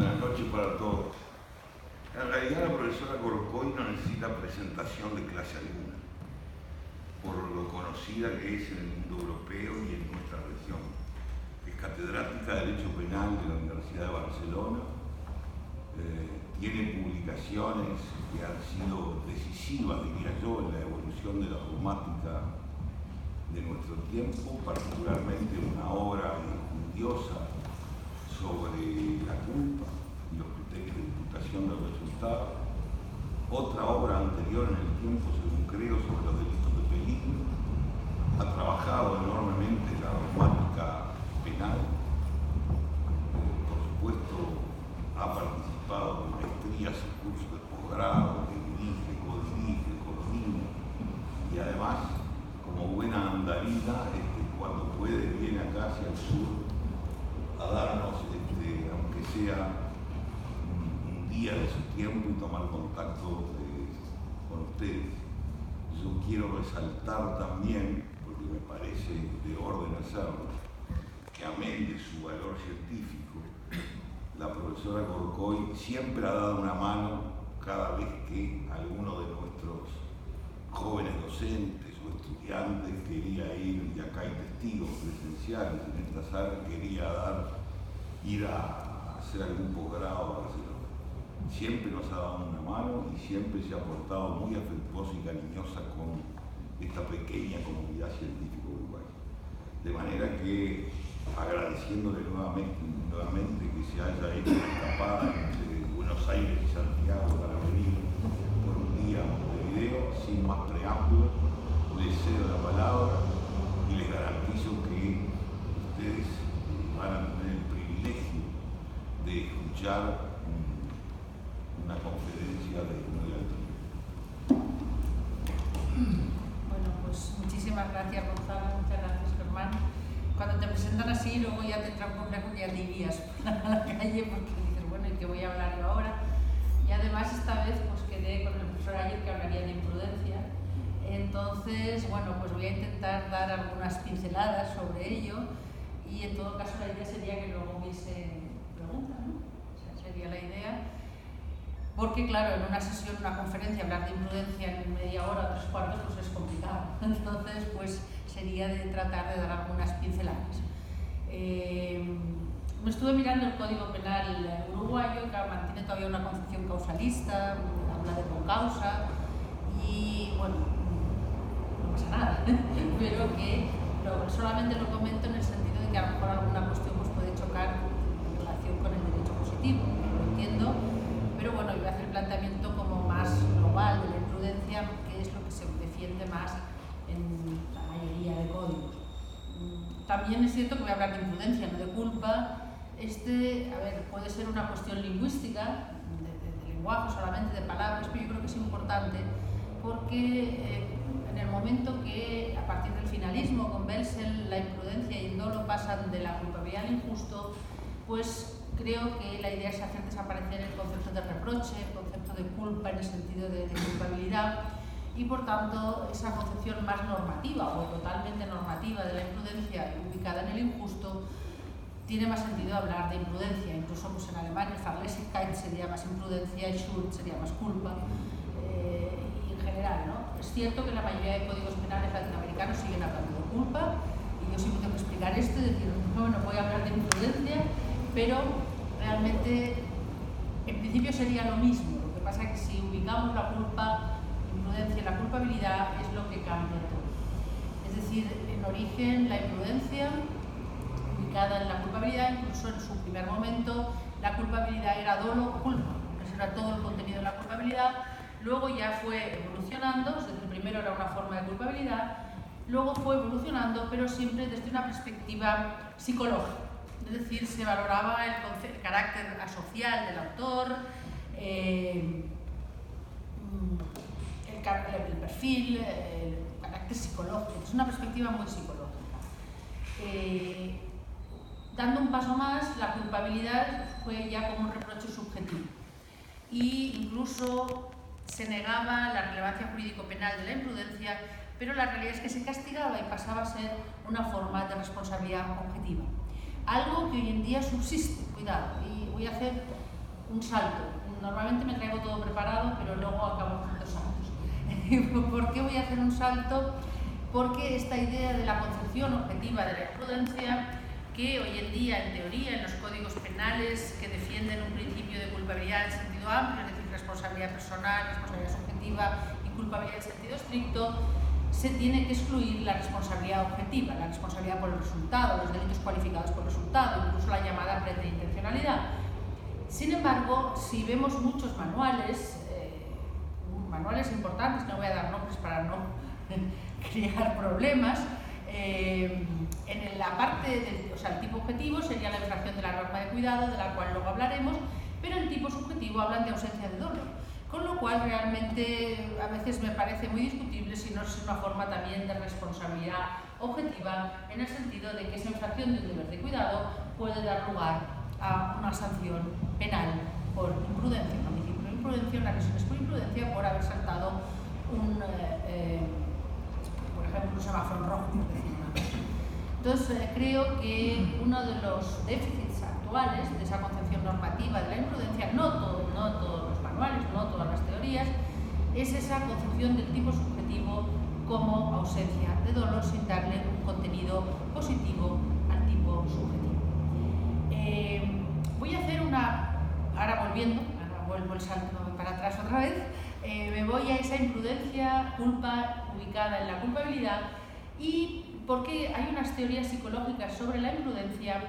Buenas noches para todos. En realidad la profesora Gorcoy no necesita presentación de clase alguna, por lo conocida que es en el mundo europeo y en nuestra región. Es catedrática de Derecho Penal de la Universidad de Barcelona, tiene publicaciones que han sido decisivas, diría yo, en la evolución de la dogmática de nuestro tiempo, particularmente una obra enjundiosa sobre la culpa y los criterios de imputación del resultado, otra obra anterior en el tiempo, según creo, sobre los delitos de peligro. Ha trabajado enormemente la dogmática penal, por supuesto ha participado en maestrías y cursos de posgrado, que dirige, coordina, y además, como buena andarina, cuando puede viene acá hacia el sur a darnos, aunque sea un día de su tiempo, y tomar contacto con ustedes. Yo quiero resaltar también, porque me parece de orden hacerlo, que amén de su valor científico, la profesora Gorcoy siempre ha dado una mano cada vez que alguno de nuestros jóvenes docentes o estudiantes quería ir, y acá hay testigos presenciales en esta sala, quería ir a hacer algún posgrado a Barcelona. Siempre nos ha dado una mano y siempre se ha portado muy afectuosa y cariñosa con esta pequeña comunidad científica uruguaya. De manera que, agradeciéndole nuevamente que se haya hecho una escapada entre Buenos Aires y Santiago para venir por un día a Montevideo, sin más preámbulos, les cedo la palabra y les garantizo que ustedes van a tener el privilegio de escuchar una conferencia de muy alto nivel. Bueno, pues muchísimas gracias, Gonzalo, muchas gracias, Germán. Cuando te presentan así, luego ya te entra un complejo que ya te irías a la calle porque dices, bueno, ¿y qué voy a hablar yo ahora? Y además esta vez pues quedé con el profesor ayer que hablaría de imprudencia. Entonces, bueno, pues voy a intentar dar algunas pinceladas sobre ello y en todo caso la idea sería que luego hubiese preguntas, ¿no? O sea, sería la idea. Porque claro, en una sesión, una conferencia, hablar de imprudencia en media hora, 3/4, pues es complicado. Entonces, pues sería de tratar de dar algunas pinceladas. Me estuve mirando el Código Penal uruguayo, que mantiene todavía una concepción causalista, habla de concausa, y bueno, no pasa nada, pero que solamente lo comento en el sentido de que a lo mejor alguna cuestión pues, puede chocar en relación con el derecho positivo, lo entiendo, pero bueno, yo voy a hacer el planteamiento como más global de la imprudencia, que es lo que se defiende más en la mayoría de códigos. También es cierto que voy a hablar de imprudencia, no de culpa. A ver, puede ser una cuestión lingüística, de lenguaje solamente, de palabras, pero yo creo que es importante porque en el momento que a partir del finalismo con Belsel la imprudencia y el dolo pasan de la culpabilidad al injusto, pues creo que la idea es hacer desaparecer el concepto de reproche, el concepto de culpa en el sentido de culpabilidad, y por tanto esa concepción más normativa o totalmente normativa de la imprudencia ubicada en el injusto tiene más sentido hablar de imprudencia. Incluso pues en alemán el Fahrlässigkeit sería más imprudencia, el Schuld sería más culpa, y en general, ¿no? Es cierto que la mayoría de códigos penales latinoamericanos siguen hablando de culpa y yo siempre tengo que explicar esto y decir, no voy a hablar de imprudencia, pero realmente en principio sería lo mismo. Lo que pasa es que si ubicamos la culpa, imprudencia, la culpabilidad es lo que cambia todo. Es decir, en origen la imprudencia ubicada en la culpabilidad, incluso en su primer momento la culpabilidad era dolo o culpa, eso era todo el contenido de la culpabilidad. Luego ya fue evolucionando, es decir, primero era una forma de culpabilidad, luego fue evolucionando, pero siempre desde una perspectiva psicológica. Es decir, se valoraba el carácter asocial del autor, el perfil, el carácter psicológico. Es una perspectiva muy psicológica. Dando un paso más, la culpabilidad fue ya como un reproche subjetivo. Y incluso se negaba la relevancia jurídico-penal de la imprudencia, pero la realidad es que se castigaba y pasaba a ser una forma de responsabilidad objetiva. Algo que hoy en día subsiste, cuidado, y voy a hacer un salto. Normalmente me traigo todo preparado, pero luego acabo haciendo saltos. ¿Por qué voy a hacer un salto? Porque esta idea de la concepción objetiva de la imprudencia, que hoy en día, en teoría, en los códigos penales que defienden un principio de culpabilidad en sentido amplio, es decir, responsabilidad personal, responsabilidad subjetiva y culpabilidad en sentido estricto, se tiene que excluir la responsabilidad objetiva, la responsabilidad por el resultado, los delitos cualificados por resultado, incluso la llamada preterintencionalidad. Sin embargo, si vemos muchos manuales, manuales importantes, que no voy a dar nombres para no crear problemas, en la parte del el tipo objetivo sería la infracción de la norma de cuidado, de la cual luego hablaremos, pero el tipo subjetivo hablan de ausencia de dolo, con lo cual realmente a veces me parece muy discutible si no es una forma también de responsabilidad objetiva, en el sentido de que esa infracción de un deber de cuidado puede dar lugar a una sanción penal por imprudencia, municipio de imprudencia, una lesiones por imprudencia por haber saltado por ejemplo, un semáforo rojo, por decir una cosa. Entonces, creo que uno de los déficits actuales de esa concepción normativa de la imprudencia, no todos los manuales, no todas las teorías, es esa concepción del tipo subjetivo como ausencia de dolo sin darle un contenido positivo al tipo subjetivo. Voy a hacer ahora vuelvo el salto para atrás otra vez, me voy a esa imprudencia, culpa ubicada en la culpabilidad, y porque hay unas teorías psicológicas sobre la imprudencia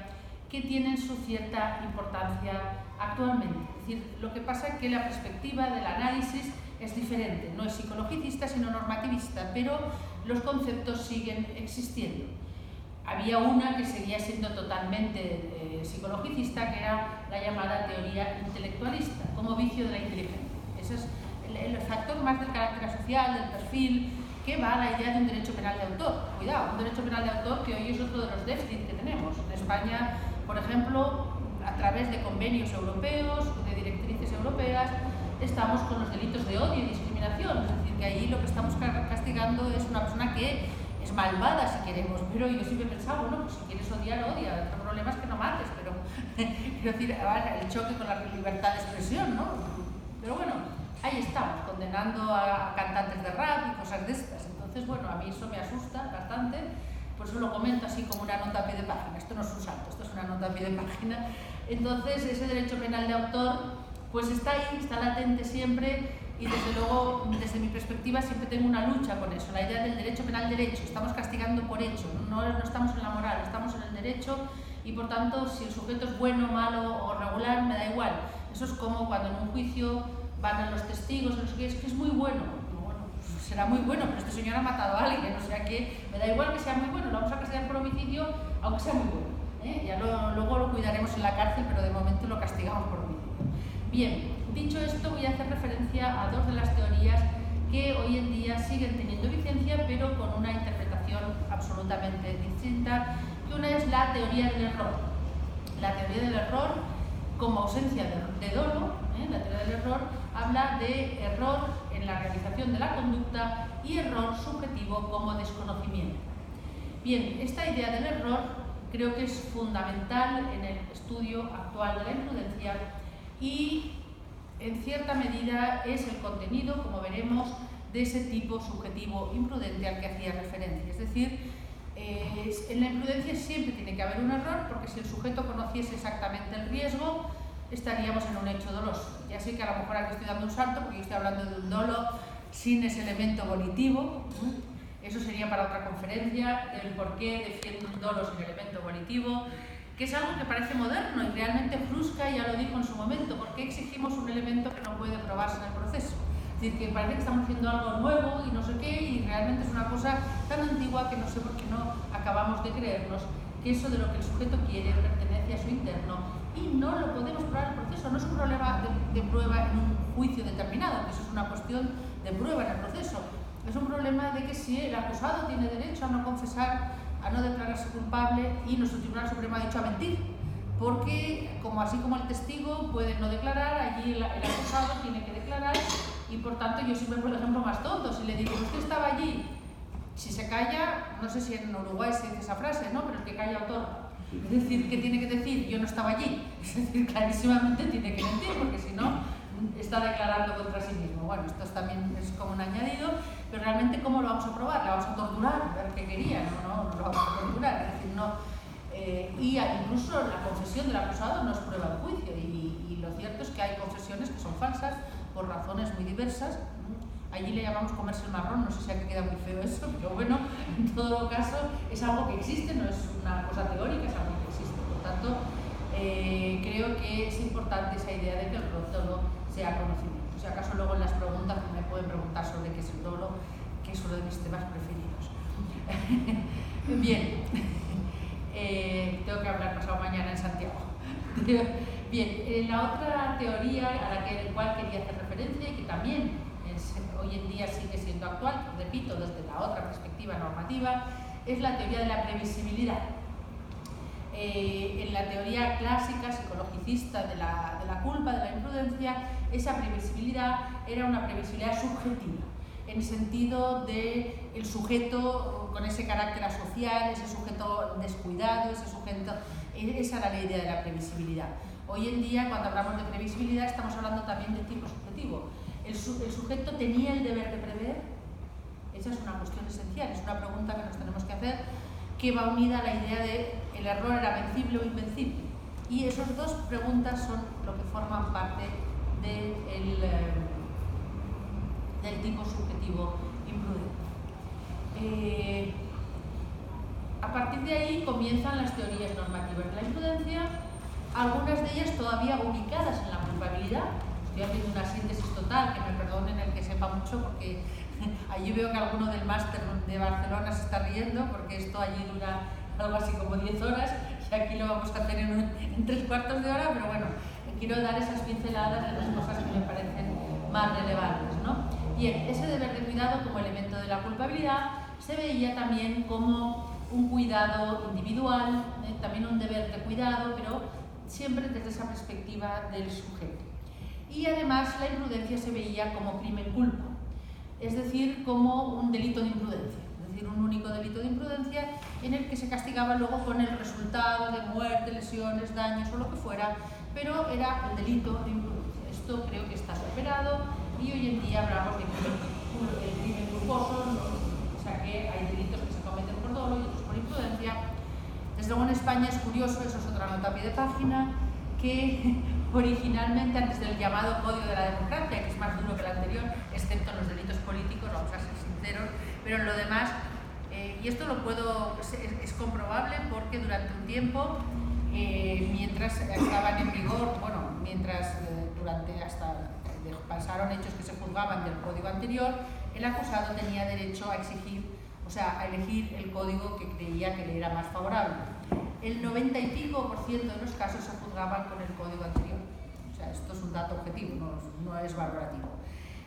que tienen su cierta importancia actualmente. Es decir, lo que pasa es que la perspectiva del análisis es diferente, no es psicologicista sino normativista, pero los conceptos siguen existiendo. Había una que seguía siendo totalmente psicologicista, que era la llamada teoría intelectualista, como vicio de la inteligencia. Ese es el factor más del carácter social, del perfil, que va a la idea de un derecho penal de autor. Cuidado, un derecho penal de autor que hoy es otro de los déficits que tenemos. En España, por ejemplo, a través de convenios europeos, de directrices europeas, estamos con los delitos de odio y discriminación. Es decir, que ahí lo que estamos castigando es una persona que es malvada, si queremos, pero yo siempre he pensado, bueno, pues si quieres odiar, odia. El problema es que no mates, pero quiero decir, el choque con la libertad de expresión, ¿no? Pero bueno, ahí estamos, condenando a cantantes de rap y cosas de estas. Entonces, bueno, a mí eso me asusta bastante, por eso lo comento así como una nota a pie de página. Esto no es un salto, esto es una nota a pie de página. Entonces, ese derecho penal de autor, pues está ahí, está latente siempre, y desde luego, desde mi perspectiva, siempre tengo una lucha con eso, la idea del derecho penal derecho. Estamos castigando por hecho, no estamos en la moral, estamos en el derecho, y por tanto, si el sujeto es bueno, malo o regular, me da igual. Eso es como cuando en un juicio van a los testigos, no sé qué, es que es muy bueno. Bueno, pues será muy bueno, pero este señor ha matado a alguien, o sea que me da igual que sea muy bueno, lo vamos a castigar por homicidio, aunque sea muy bueno. Ya luego lo cuidaremos en la cárcel, pero de momento lo castigamos por homicidio. Bien, dicho esto, voy a hacer referencia a dos de las teorías que hoy en día siguen teniendo vigencia, pero con una interpretación absolutamente distinta, que una es la teoría del error. La teoría del error como ausencia de dolo, la teoría del error habla de error en la realización de la conducta y error subjetivo como desconocimiento. Bien, esta idea del error creo que es fundamental en el estudio actual de la imprudencia y en cierta medida es el contenido, como veremos, de ese tipo subjetivo imprudente al que hacía referencia. Es decir, en la imprudencia siempre tiene que haber un error, porque si el sujeto conociese exactamente el riesgo, estaríamos en un hecho doloso. Ya sé que a lo mejor aquí estoy dando un salto, porque yo estoy hablando de un dolo sin ese elemento volitivo. Eso sería para otra conferencia, el por qué defiendo un dolo sin elemento volitivo, que es algo que parece moderno y realmente Fruska ya lo dijo en su momento. ¿Por qué exigimos un elemento que no puede probarse en el proceso? Es decir, que parece que estamos haciendo algo nuevo y no sé qué, y realmente es una cosa tan antigua que no sé por qué no acabamos de creernos que eso de lo que el sujeto quiere pertenece a su interno y no lo podemos probar en el proceso. No es un problema de prueba en un juicio determinado, que eso es una cuestión de prueba en el proceso. Es un problema de que si el acusado tiene derecho a no confesar, a no declararse culpable, y nuestro Tribunal Supremo ha dicho a mentir, porque así como el testigo puede no declarar, allí el acusado tiene que declarar, y por tanto yo siempre pongo el ejemplo más tonto. Si le digo, usted estaba allí, si se calla, no sé si en Uruguay se dice esa frase, ¿no? Pero el que calla otorga. Es decir, ¿qué tiene que decir? Yo no estaba allí. Es decir, clarísimamente tiene que mentir, porque si no, está declarando contra sí mismo. Bueno, esto también es como un añadido, pero realmente ¿cómo lo vamos a probar? ¿La vamos a torturar? A ver qué quería, no lo vamos a torturar. Es decir, no. Y incluso la confesión del acusado no es prueba de juicio, y lo cierto es que hay confesiones que son falsas por razones muy diversas. Allí le llamamos comerse el marrón, no sé si aquí queda muy feo eso, pero bueno, en todo caso es algo que existe, no es una cosa teórica, es algo que existe. Por tanto, creo que es importante esa idea de que el dolo sea conocimiento. Si acaso luego en las preguntas me pueden preguntar sobre qué es el dolo, que es uno de mis temas preferidos. Bien, tengo que hablar pasado mañana en Santiago. Bien, la otra teoría a la cual quería hacer referencia y que también hoy en día sigue siendo actual, repito, desde la otra perspectiva normativa, es la teoría de la previsibilidad. En la teoría clásica, psicologicista de la culpa, de la imprudencia, esa previsibilidad era una previsibilidad subjetiva, en el sentido de el sujeto con ese carácter asocial, ese sujeto descuidado, esa era la idea de la previsibilidad. Hoy en día, cuando hablamos de previsibilidad, estamos hablando también de tipo subjetivo. ¿El sujeto tenía el deber de prever? Esa es una cuestión esencial, es una pregunta que nos tenemos que hacer, que va unida a la idea de el error era vencible o invencible. Y esas dos preguntas son lo que forman parte del tipo subjetivo imprudente. A partir de ahí comienzan las teorías normativas de la imprudencia, algunas de ellas todavía ubicadas en la culpabilidad. Estoy haciendo una síntesis total, que me perdonen el que sepa mucho, porque allí veo que alguno del máster de Barcelona se está riendo, porque esto allí dura algo así como 10 horas, y aquí lo vamos a hacer en 3/4 de hora, pero bueno, quiero dar esas pinceladas de las cosas que me parecen más relevantes, ¿no? Bien, ese deber de cuidado como elemento de la culpabilidad se veía también como un cuidado individual, también un deber de cuidado, pero siempre desde esa perspectiva del sujeto. Y además la imprudencia se veía como crimen-culpa, es decir, como un delito de imprudencia, es decir, un único delito de imprudencia en el que se castigaba luego con el resultado de muerte, lesiones, daños o lo que fuera, pero era el delito de imprudencia. Esto creo que está superado y hoy en día hablamos de crimen culposo, o sea que hay delitos que se cometen por dolo y otros por imprudencia. Desde luego en España es curioso, eso es otra nota a pie de página, que originalmente, antes del llamado Código de la Democracia, que es más duro que el anterior, excepto en los delitos políticos, vamos a ser sinceros, pero en lo demás, y esto es comprobable porque durante un tiempo, mientras estaban en vigor, pasaron hechos que se juzgaban del código anterior, el acusado tenía derecho a a elegir el código que creía que le era más favorable. El 90 y pico % de los casos se juzgaban con el código anterior. O sea, esto es un dato objetivo, no es valorativo.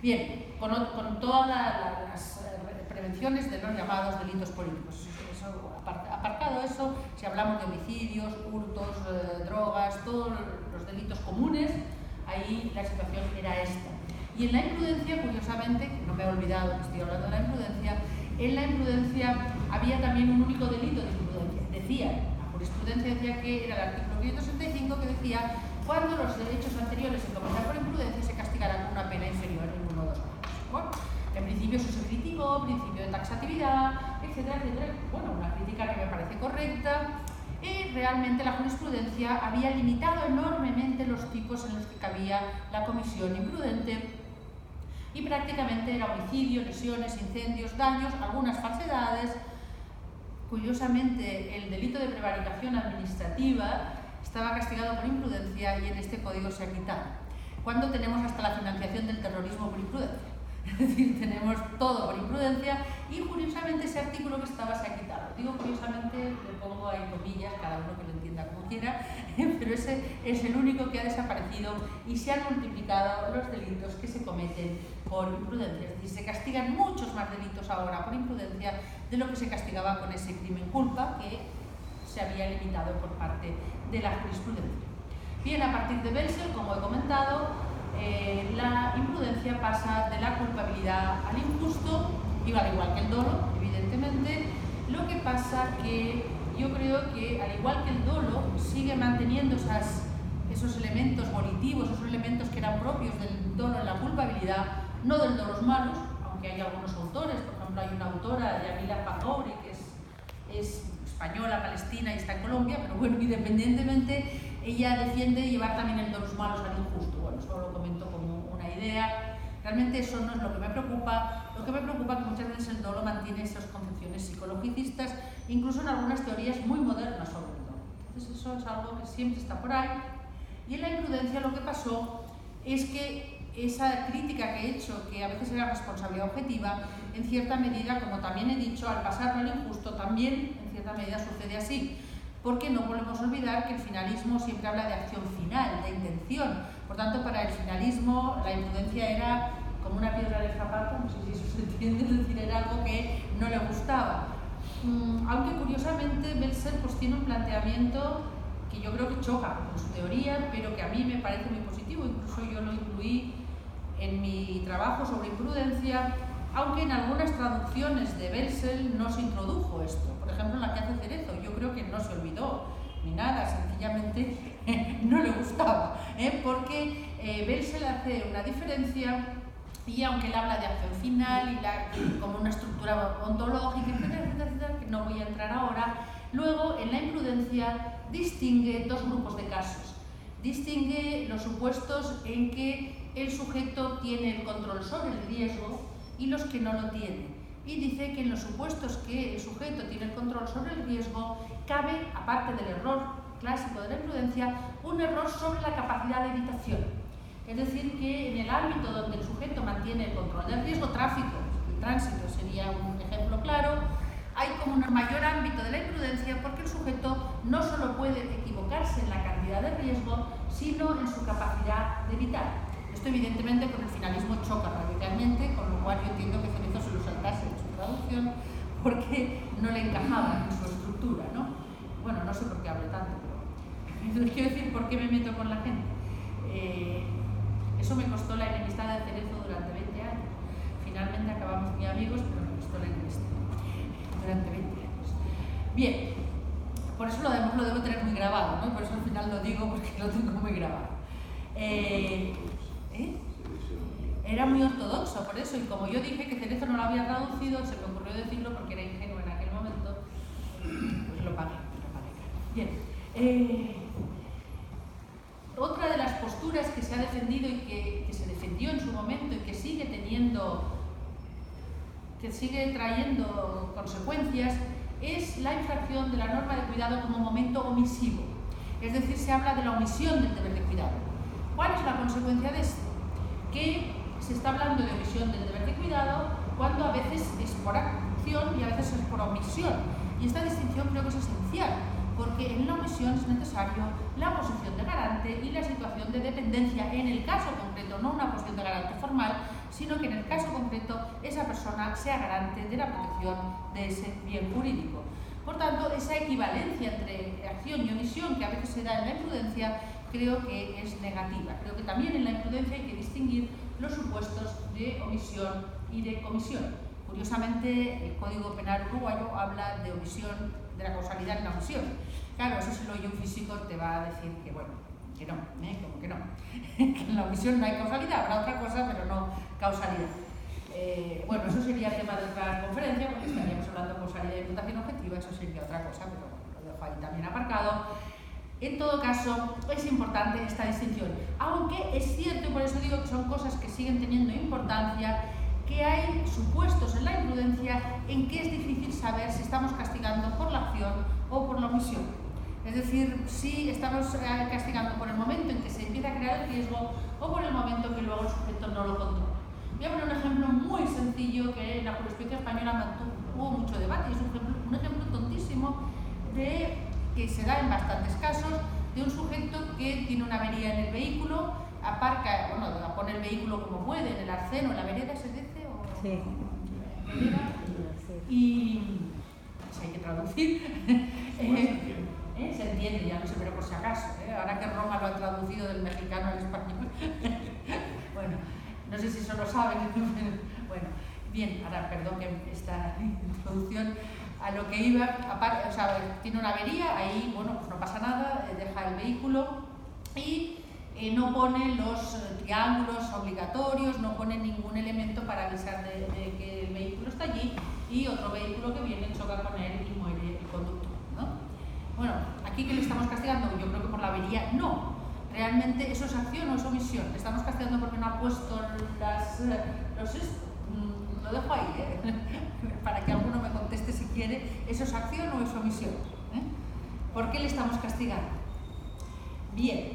Bien, con todas las prevenciones de los llamados delitos políticos. Aparcado eso, si hablamos de homicidios, hurtos, drogas, todos los delitos comunes, ahí la situación era esta. Y en la imprudencia, curiosamente, no me he olvidado que estoy hablando de la imprudencia, en la imprudencia había también un único delito de imprudencia. La jurisprudencia decía que era el artículo 565 que decía cuando los hechos anteriores se cometan por imprudencia se castigarán con una pena inferior en 1 o 2 años. Bueno, en principio eso se criticó, principio de taxatividad, etcétera, etcétera. Bueno, una crítica que me parece correcta. Y realmente la jurisprudencia había limitado enormemente los tipos en los que cabía la comisión imprudente y prácticamente era homicidio, lesiones, incendios, daños, algunas falsedades. Curiosamente, el delito de prevaricación administrativa estaba castigado por imprudencia y en este código se ha quitado. Cuando tenemos hasta la financiación del terrorismo por imprudencia. Es decir, tenemos todo por imprudencia y curiosamente ese artículo que estaba se ha quitado. Digo curiosamente, le pongo ahí comillas, cada uno que lo entienda como quiera, pero ese es el único que ha desaparecido y se han multiplicado los delitos que se cometen por imprudencia. Es decir, se castigan muchos más delitos ahora por imprudencia de lo que se castigaba con ese crimen culpa que se había limitado por parte de la jurisprudencia. Bien, a partir de Belsel, como he comentado, la imprudencia pasa de la culpabilidad al injusto, y al igual que el dolo, evidentemente. Lo que pasa que Yo creo que, al igual que el dolo, sigue manteniendo esos elementos volitivos, esos elementos que eran propios del dolo en la culpabilidad, no del de los malos, aunque hay algunos autores, por ejemplo hay una autora, Yamila Fagouri, que es española, palestina y está en Colombia, pero bueno, independientemente, ella defiende llevar también el dolus malus al injusto. Bueno, solo lo comento como una idea. Realmente eso no es lo que me preocupa. Lo que me preocupa es que muchas veces el dolo mantiene esas concepciones psicologicistas, incluso en algunas teorías muy modernas sobre el dolo. Entonces eso es algo que siempre está por ahí. Y en la imprudencia lo que pasó es que esa crítica que he hecho, que a veces era responsabilidad objetiva, en cierta medida, como también he dicho, al pasarlo al injusto, también en cierta medida sucede así. Porque no podemos olvidar que el finalismo siempre habla de acción final, de intención. Por tanto, para el finalismo la imprudencia era como una piedra de zapato, no sé si eso se entiende, es decir, era algo que no le gustaba. Aunque curiosamente Belser pues tiene un planteamiento que yo creo que choca con su teoría, pero que a mí me parece muy positivo. Incluso yo lo incluí en mi trabajo sobre imprudencia, aunque en algunas traducciones de Belser no se introdujo esto. Por ejemplo, en la que hace Cerezo, yo creo que no se olvidó ni nada, sencillamente no le gustaba, porque Belser hace una diferencia, y aunque él habla de acción final y como una estructura ontológica, etcétera, etcétera, etcétera, que no voy a entrar ahora, luego en la imprudencia distingue dos grupos de casos. Distingue los supuestos en que el sujeto tiene el control sobre el riesgo y los que no lo tienen. Y dice que en los supuestos que el sujeto tiene el control sobre el riesgo, cabe, aparte del error clásico de la imprudencia, un error sobre la capacidad de evitación. Es decir, que en el ámbito donde el sujeto mantiene el control del riesgo, tráfico, el tránsito sería un ejemplo claro, hay como un mayor ámbito de la imprudencia porque el sujeto no solo puede equivocarse en la cantidad de riesgo, sino en su capacidad de evitar. Esto evidentemente con el finalismo choca radicalmente, con lo cual yo entiendo que Cerezo se lo saltase en su traducción porque no le encajaba en su estructura, ¿no? Bueno, no sé por qué hablo tanto, pero quiero decir por qué me meto con la gente. Eso me costó la enemistad de Cerezo durante 20 años. Finalmente acabamos muy amigos, pero me costó la enemistad durante 20 años. Bien, por eso lo debo tener muy grabado, ¿no? Por eso al final lo digo porque lo tengo muy grabado. Era muy ortodoxo, por eso, y como yo dije que Cerezo no lo había traducido, se me ocurrió decirlo porque era ingenuo en aquel momento, pues lo pagué. Bien, otra de las posturas que se ha defendido y que se defendió en su momento y que sigue trayendo consecuencias es la infracción de la norma de cuidado como momento omisivo. Es decir, se habla de la omisión del deber de cuidado. ¿Cuál es la consecuencia de esto? Que se está hablando de omisión del deber de cuidado cuando a veces es por acción y a veces es por omisión. Y esta distinción creo que es esencial, porque en la omisión es necesario la posición de garante y la situación de dependencia en el caso concreto, no una posición de garante formal, sino que en el caso concreto esa persona sea garante de la protección de ese bien jurídico. Por tanto, esa equivalencia entre acción y omisión que a veces se da en la imprudencia creo que es negativa. Creo que también en la imprudencia hay que distinguir los supuestos de omisión y de comisión. Curiosamente, el Código Penal uruguayo habla de omisión, de la causalidad en la omisión. Claro, eso si lo oye un físico te va a decir que bueno, que no, como que no. Que en la omisión no hay causalidad, habrá otra cosa, pero no causalidad. Bueno, eso sería tema de otra conferencia, porque estaríamos hablando de causalidad y imputación objetiva, eso sería otra cosa, pero bueno, lo dejo ahí también aparcado. En todo caso, es importante esta distinción, aunque es cierto, y por eso digo que son cosas que siguen teniendo importancia, que hay supuestos en la imprudencia en que es difícil saber si estamos castigando por la acción o por la omisión. Es decir, si estamos castigando por el momento en que se empieza a crear el riesgo o por el momento que luego el sujeto no lo controla. Voy a poner un ejemplo muy sencillo que en la jurisprudencia española hubo mucho debate, y es un ejemplo tontísimo que se da en bastantes casos de un sujeto que tiene una avería en el vehículo, aparca, bueno, pone el vehículo como puede, en el arcén o en la vereda, ¿se dice? ¿O? Sí. Y pues hay que traducir. Se entiende, ya no sé, pero por si acaso, ahora que Roma lo ha traducido del mexicano al español. Bueno, no sé si eso lo saben. Bueno, bien, ahora perdón que esta introducción. a lo que iba, o sea, tiene una avería, ahí, bueno, pues no pasa nada, deja el vehículo y no pone los triángulos obligatorios, no pone ningún elemento para avisar de que el vehículo está allí y otro vehículo que viene choca con él y muere el conductor, ¿no? Bueno, ¿aquí qué le estamos castigando? Yo creo que por la avería no. Realmente eso es acción o es omisión. Le estamos castigando porque no ha puesto lo dejo ahí, para que alguno me conteste si quiere, ¿eso es acción o es omisión? ¿Por qué le estamos castigando? Bien,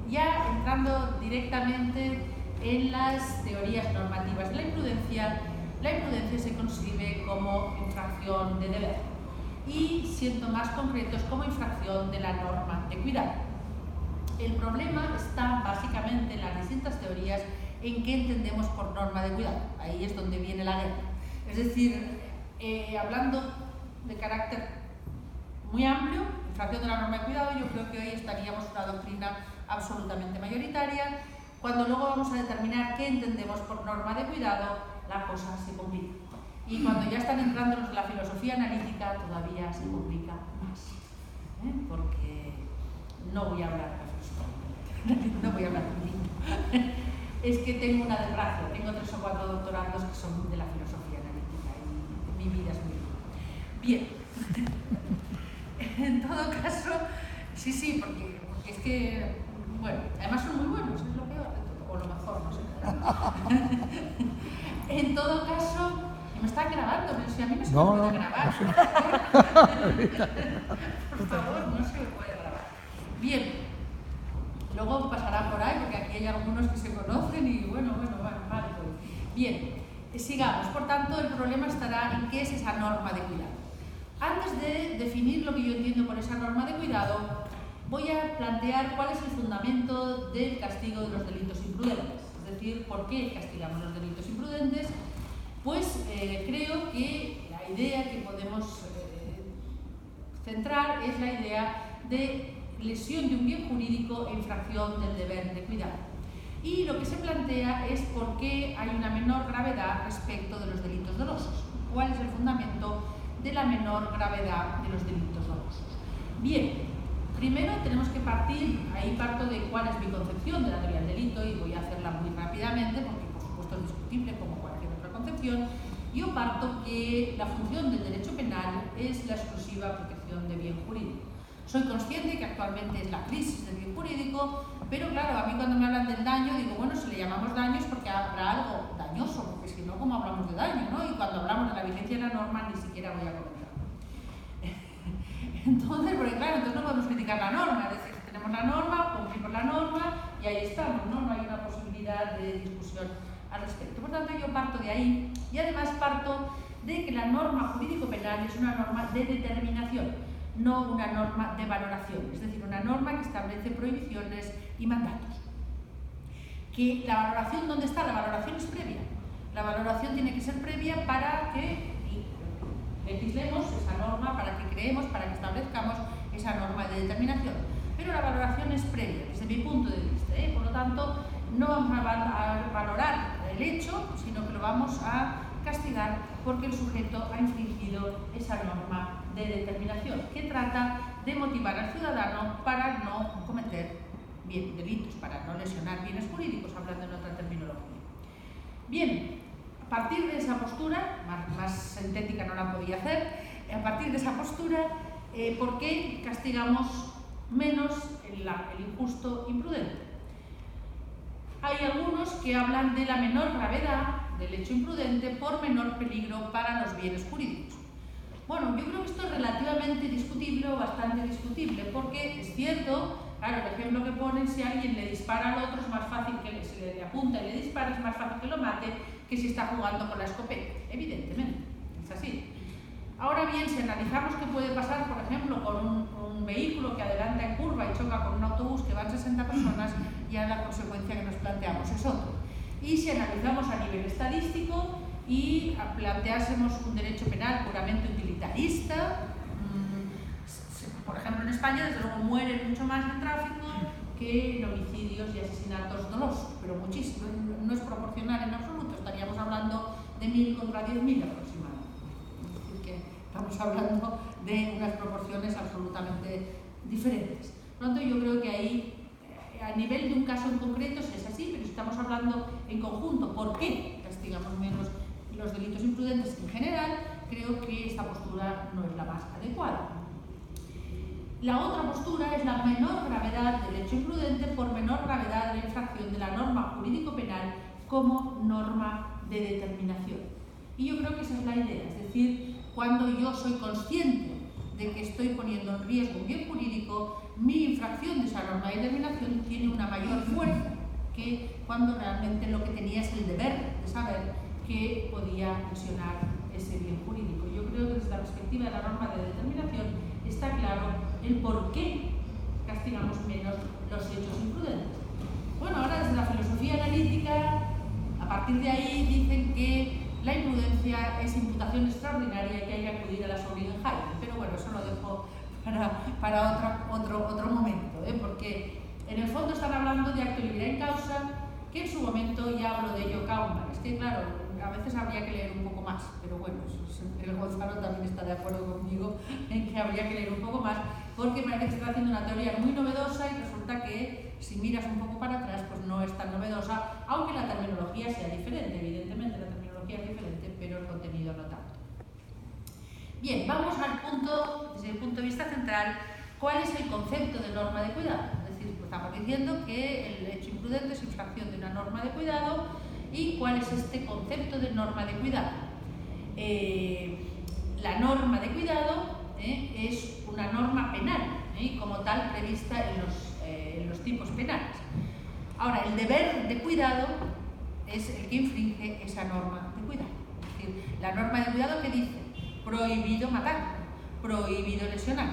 ya entrando directamente en las teorías normativas de la imprudencia se concibe como infracción de deber y, siendo más concretos, como infracción de la norma de cuidado. El problema está básicamente en las distintas teorías en qué entendemos por norma de cuidado. Ahí es donde viene la guerra. Es decir, hablando de carácter muy amplio, infracción de la norma de cuidado, yo creo que hoy estaríamos una doctrina absolutamente mayoritaria. Cuando luego vamos a determinar qué entendemos por norma de cuidado, la cosa se complica. Y cuando ya están entrando los de la filosofía analítica, todavía se complica más. Porque no voy a hablar de la filosofía, no voy a hablar de un libro. Es que tengo una desgracia, tengo 3 o 4 doctorandos que son de la filosofía analítica y mi vida es muy dura. Bien, en todo caso, sí, porque es que, bueno, además son muy buenos, es lo peor de todo, o lo mejor, no sé. En todo caso, me están grabando, pero si a mí me se me puede grabar. Por favor, no se me puede grabar. Bien. Luego pasará por ahí, porque aquí hay algunos que se conocen y bueno, vale, pues. Bien, sigamos. Por tanto, el problema estará en qué es esa norma de cuidado. Antes de definir lo que yo entiendo por esa norma de cuidado, voy a plantear cuál es el fundamento del castigo de los delitos imprudentes. Es decir, ¿por qué castigamos los delitos imprudentes? Pues creo que la idea que podemos centrar es la idea de lesión de un bien jurídico e infracción del deber de cuidado. Y lo que se plantea es por qué hay una menor gravedad respecto de los delitos dolosos. ¿Cuál es el fundamento de la menor gravedad de los delitos dolosos? Bien, primero tenemos que partir, ahí parto de cuál es mi concepción de la teoría del delito y voy a hacerla muy rápidamente porque por supuesto es discutible como cualquier otra concepción. Yo parto que la función del derecho penal es la exclusiva protección de bien jurídico. Soy consciente que actualmente es la crisis del bien jurídico, pero claro, a mí cuando me hablan del daño, digo, bueno, si le llamamos daño es porque habrá algo dañoso, porque si no, ¿cómo hablamos de daño, no? Y cuando hablamos de la vigencia de la norma, ni siquiera voy a comentar. Entonces, porque claro, entonces no podemos criticar la norma, es decir, tenemos la norma, cumplimos la norma y ahí estamos, ¿no? No hay una posibilidad de discusión al respecto. Por tanto, yo parto de ahí y además parto de que la norma jurídico-penal es una norma de determinación, no una norma de valoración, es decir, una norma que establece prohibiciones y mandatos. Que la valoración, ¿dónde está? La valoración es previa. La valoración tiene que ser previa para que legislemos esa norma, para que creemos, para que establezcamos esa norma de determinación. Pero la valoración es previa, desde mi punto de vista. Por lo tanto, no vamos a valorar el hecho, sino que lo vamos a castigar porque el sujeto ha infringido esa norma de determinación, que trata de motivar al ciudadano para no cometer delitos, para no lesionar bienes jurídicos, hablando en otra terminología. Bien, a partir de esa postura, más sintética no la podía hacer, a partir de esa postura, ¿por qué castigamos menos el injusto imprudente? Hay algunos que hablan de la menor gravedad del hecho imprudente por menor peligro para los bienes jurídicos. Bueno, yo creo que esto es relativamente discutible o bastante discutible, porque es cierto, claro, el ejemplo que ponen, si alguien le dispara al otro es más fácil que si le apunta y le dispara, es más fácil que lo mate que si está jugando con la escopeta, evidentemente, es así. Ahora bien, si analizamos qué puede pasar, por ejemplo, con un vehículo que adelanta en curva y choca con un autobús que van 60 personas, ya la consecuencia que nos planteamos es otra. Y si analizamos a nivel estadístico y planteásemos un derecho penal puramente utilitarista, por ejemplo en España desde luego mueren mucho más en tráfico que en homicidios y asesinatos dolosos, pero muchísimo, no es proporcional en absoluto, estaríamos hablando de 1000 contra 10.000 aproximadamente. estamos hablando de unas proporciones absolutamente diferentes. Por lo tanto, yo creo que ahí, a nivel de un caso en concreto, es así, pero estamos hablando en conjunto. ¿Por qué castigamos menos los delitos imprudentes en general? Creo que esta postura no es la más adecuada. La otra postura es la menor gravedad del hecho imprudente por menor gravedad de la infracción de la norma jurídico-penal como norma de determinación. Y yo creo que esa es la idea, es decir, cuando yo soy consciente de que estoy poniendo en riesgo un bien jurídico, mi infracción de esa norma de determinación tiene una mayor fuerza que cuando realmente lo que tenía es el deber de saber que podía lesionar ese bien jurídico. Yo creo que desde la perspectiva de la norma de determinación está claro el por qué castigamos menos los hechos imprudentes. Bueno, ahora desde la filosofía analítica, a partir de ahí dicen que la imprudencia es imputación extraordinaria y que hay que acudir a la sobriedad en Haydn, pero bueno, eso lo dejo para otro momento, porque en el fondo están hablando de acto libre en causa, que en su momento ya habló de ello Kaumann. Es que claro, a veces habría que leer un poco más, pero bueno, el Gonzalo también está de acuerdo conmigo en que habría que leer un poco más, porque parece que se está haciendo una teoría muy novedosa y resulta que si miras un poco para atrás, pues no es tan novedosa, aunque la terminología sea diferente, evidentemente la terminología es diferente, pero el contenido no tanto. Bien, vamos al punto, desde el punto de vista central, ¿cuál es el concepto de norma de cuidado? Es decir, pues estamos diciendo que el hecho imprudente es infracción de una norma de cuidado. ¿Y cuál es este concepto de norma de cuidado? La norma de cuidado es una norma penal, y como tal prevista en los tipos penales. Ahora, el deber de cuidado es el que infringe esa norma de cuidado. Es decir, la norma de cuidado que dice prohibido matar, prohibido lesionar,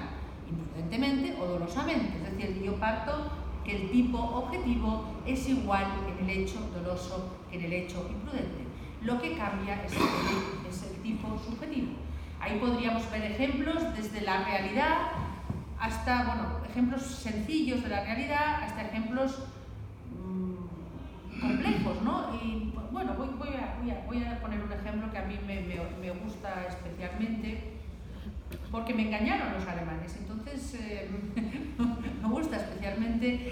imprudentemente o dolosamente. Es decir, yo parto que el tipo objetivo es igual en el hecho doloso que en el hecho imprudente. Lo que cambia es el tipo subjetivo. Ahí podríamos ver ejemplos desde la realidad hasta, bueno, ejemplos sencillos de la realidad hasta ejemplos complejos, ¿no? Y bueno, voy a poner un ejemplo que a mí me gusta especialmente, porque me engañaron los alemanes, entonces me gusta especialmente.